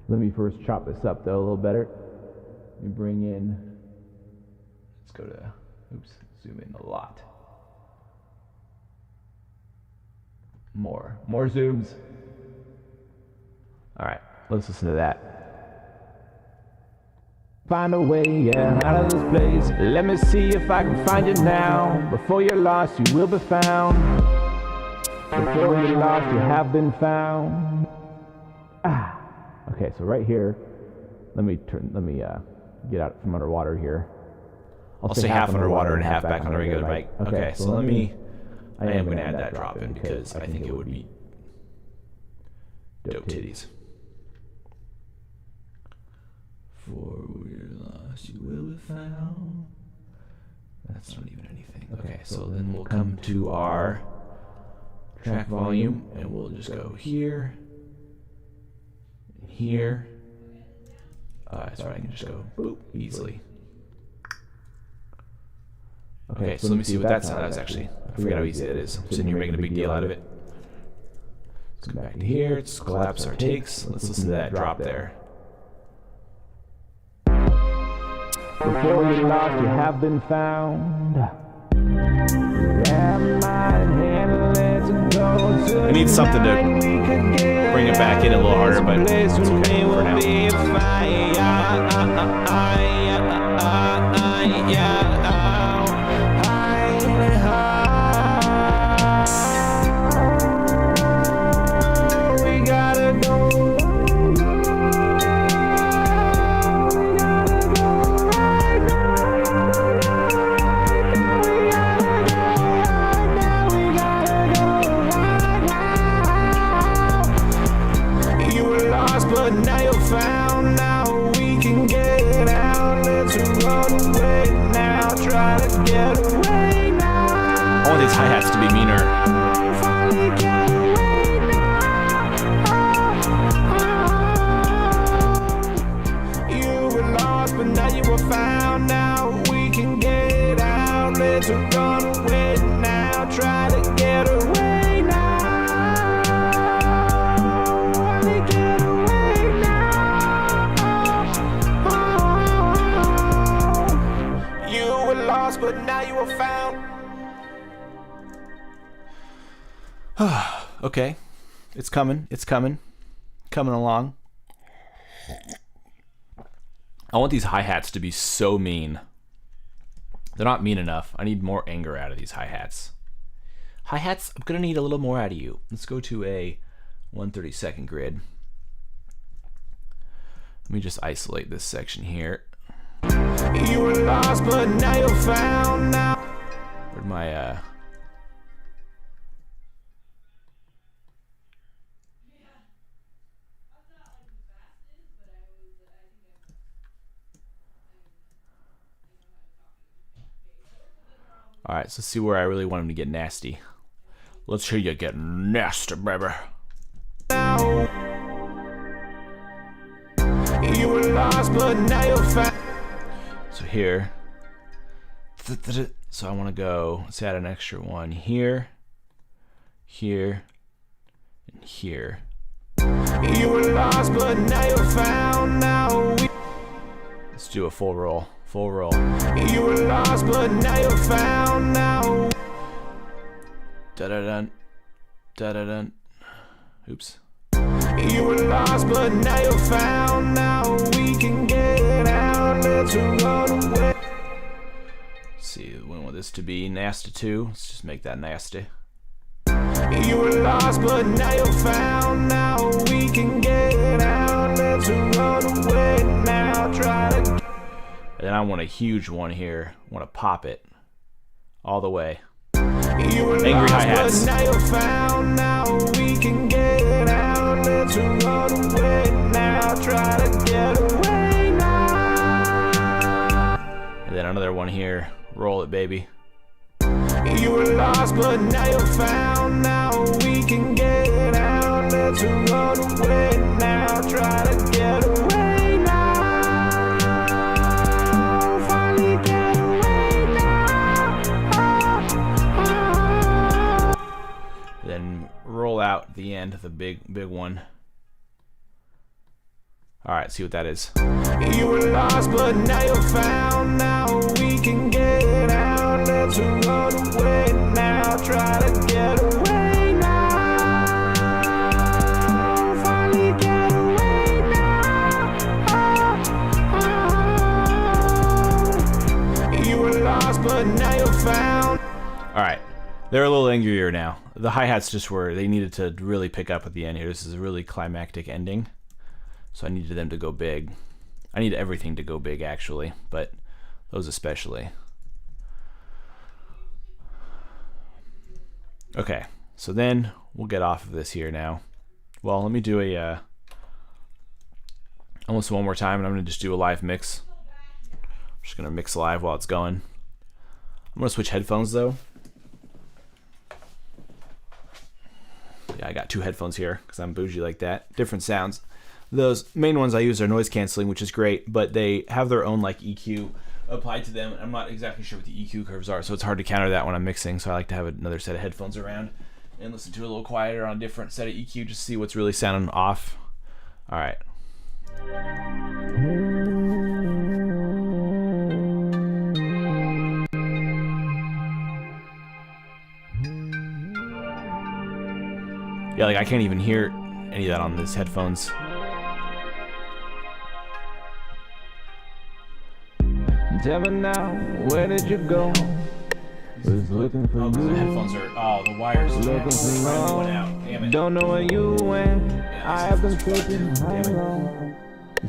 Let me first chop this up though a little better. Let me bring in, let's go to, zoom in a lot. More zooms. All right, let's listen to that. Find a way, yeah, out of this place. Let me see if I can find you now. Before you're lost, you will be found. Before you're lost, you have been found. Okay, so right here, let me get out from underwater here. I'll say half underwater and half back on the regular mic. Okay, so I am going to add that drop in because I think it would be dope titties. Before we're lost, you will be found. That's not even anything. Okay, so then we'll come to our track volume, and we'll just go here, and here. Sorry, I can just go boop easily. Okay, so let me see what that sound is actually. I forget how easy it is. I'm sitting here making a big deal out of it. Let's come back to here. Let's collapse our takes. Let's listen to that drop there. Before you're lost, you have been found. I need something to bring it back in a little harder, but it's okay for now. I want these hi-hats to be meaner. You were lost, but now you were found. Now we can get out. Let's run away now. Try to get away now. Get away now. You were lost, but now you were found. Okay, it's coming. It's coming. Coming along. I want these hi-hats to be so mean. They're not mean enough. I need more anger out of these hi-hats. Hi-hats, I'm going to need a little more out of you. Let's go to a 1/32 grid. Let me just isolate this section here. You were lost, but now you're found now. Where'd my All right, so let's see where I really want him to get nasty. Let's hear you get nasty, baby. You were lost, but now you're found. So here. So I want to go, let's add an extra one here, here, and here. You were lost, but now you're found. Now Let's do a full roll. Full roll. You were lost, but now you're found. Now Da-da-dun. Da-da-dun. Oops. you were lost, but now you're found. Now we can get out. Let's run away. Let's see, we want this to be nasty too. Let's just make that nasty. You were lost, but now you're found. Now we can get out. Let's run away now. Try to. And then I want a huge one here. I want to pop it all the way. You were Angry lost, hi-hats. but now you're found. Now we can get out. Let's run away now. Try to get away now. And then another one here. Roll it, baby. You were lost, but now you're found. Now we can get out. Let's run away now. Try to get away now. Finally get away now. Then roll out the end, the big one. All right, see what that is. You were lost, but now you're found. Now we can get out. Let's run away now. Try to get away now. Finally get away now. You were lost, but now you're found. All right, they're a little angrier now. The hi-hats just were, they needed to really pick up at the end here. This is a really climactic ending. So I needed them to go big. I need everything to go big actually, but those especially. Okay, so then we'll get off of this here now. Well, let me do a almost one more time, and I'm gonna just do a live mix. I'm just gonna mix live while it's going. I'm gonna switch headphones though. Yeah, I got 2 headphones here because I'm bougie like that. Different sounds. Those main ones I use are noise canceling, which is great, but they have their own like EQ applied to them. I'm not exactly sure what the EQ curves are, so it's hard to counter that when I'm mixing. So I like to have another set of headphones around and listen to it a little quieter on a different set of EQ, just to see what's really sounding off. All right. Yeah, like I can't even hear any of that on these headphones. Tell me now, where did you go? Was looking for oh, because the headphones are, oh, the wires are looking for going out. Damn it. Don't know where you went. I have been searching high Damn it. low.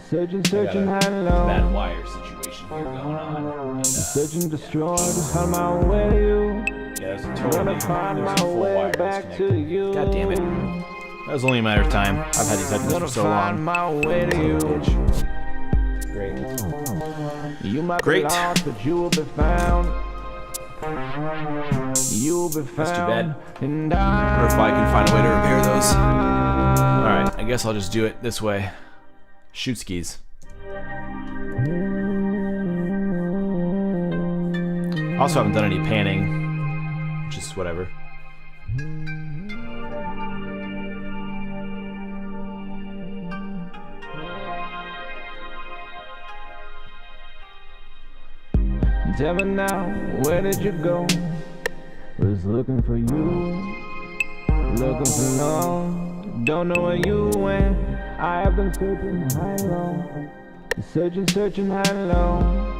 Searching high Bad low. wire situation here going on. And, Searching destroyed, on my way to you. yeah, there's a Gonna totally find there's a my full way wire back to disconnected. you. God damn it. That was only a matter of time. I've had these headphones Gonna for so find long. my way to you. Great. You might Great. be lost, but you will be found. You will be found. That's too bad. And I wonder if I can find a way to repair those. Alright, I guess I'll just do it this way. Shoot skis. Also haven't done any panning, which is whatever. Tell me now, where did you go? Was looking for you, looking for love. Don't know where you went. I have been searching high low, searching high low.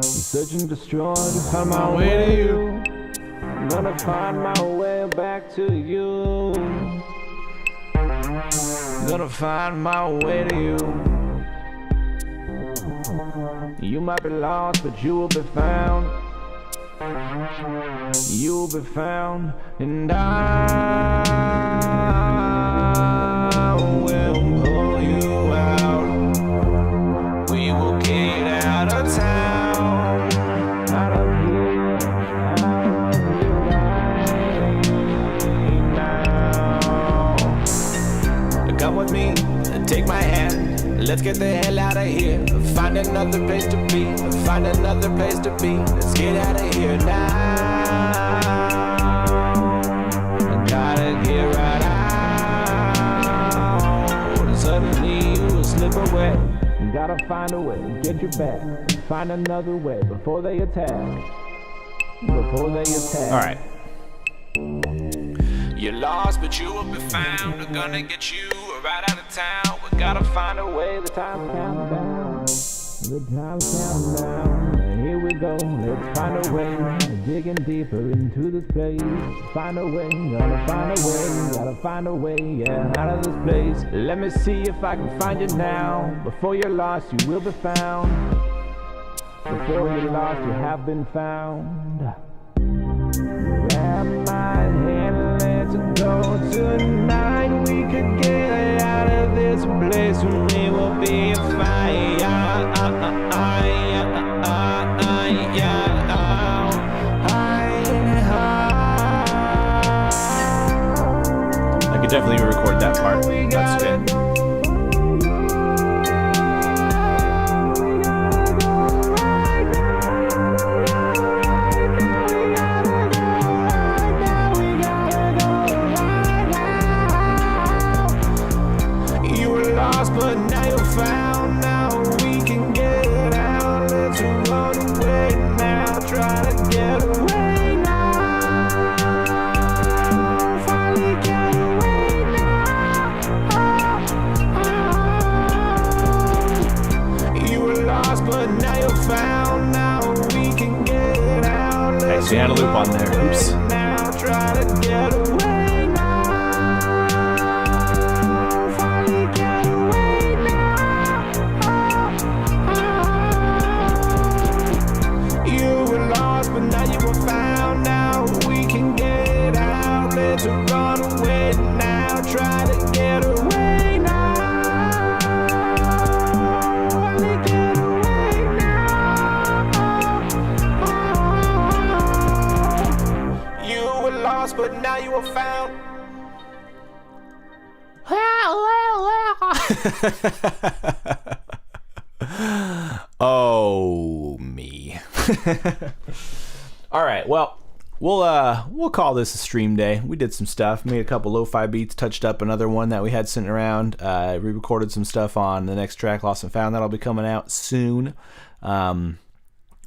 Searching destroyed, find my way to you. Gonna find my way back to you. Gonna find my way to you. You might be lost, but you will be found. You will be found, and I will pull you out. We will get out of town, out of here, out of here right now. Come with me, take my hand. Let's get the hell out of here. Find another place to be. Find another place to be. Let's get out of here now. I gotta get right out. Suddenly you will slip away. You gotta find a way to get you back. Find another way before they attack. Before they attack. Alright. You're lost, but you will be found. We're gonna get you right out of town. We gotta find a way. The time's counting down. The time's counting down. Here we go. Let's find a way. Digging deeper into this place. Find a way. Gotta find a way. Gotta find a way. Yeah, out of this place. Let me see if I can find you now. Before you're lost, you will be found. Before you're lost, you have been found. Grab my hand, let's go tonight. We could get out of this place and we will be fine. I could definitely record that part. That's good. But now you're found, now we can get out. Let's run away now, try to get away now. Finally get away now. You were lost, but now you're found, now we can get out. Hey, so you had a loop on there. Oops. Now try to get away. To run away now, try to get away now. but now you are found. Oh, me. All right, well, we'll call this a stream day. We did some stuff, made a couple lo-fi beats, touched up another one that we had sitting around, re-recorded some stuff on the next track, Lost and Found. That'll be coming out soon.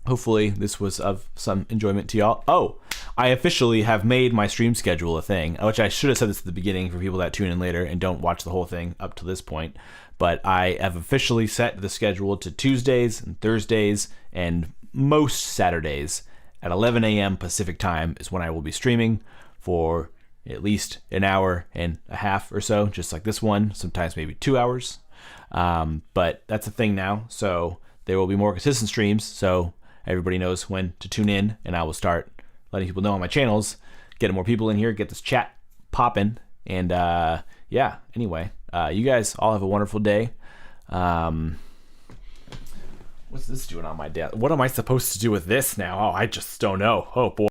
Hopefully this was of some enjoyment to y'all. Oh, I officially have made my stream schedule a thing, which I should have said this at the beginning for people that tune in later and don't watch the whole thing up to this point. But I have officially set the schedule to Tuesdays and Thursdays and most Saturdays at 11 a.m. Pacific time is when I will be streaming for at least an hour and a half or so, just like this one, sometimes maybe 2 hours. But that's a thing now, so there will be more consistent streams, so everybody knows when to tune in, and I will start letting people know on my channels, getting more people in here, get this chat popping, and yeah, anyway, you guys all have a wonderful day. What's this doing on my desk? What am I supposed to do with this now? Oh, I just don't know. Oh boy.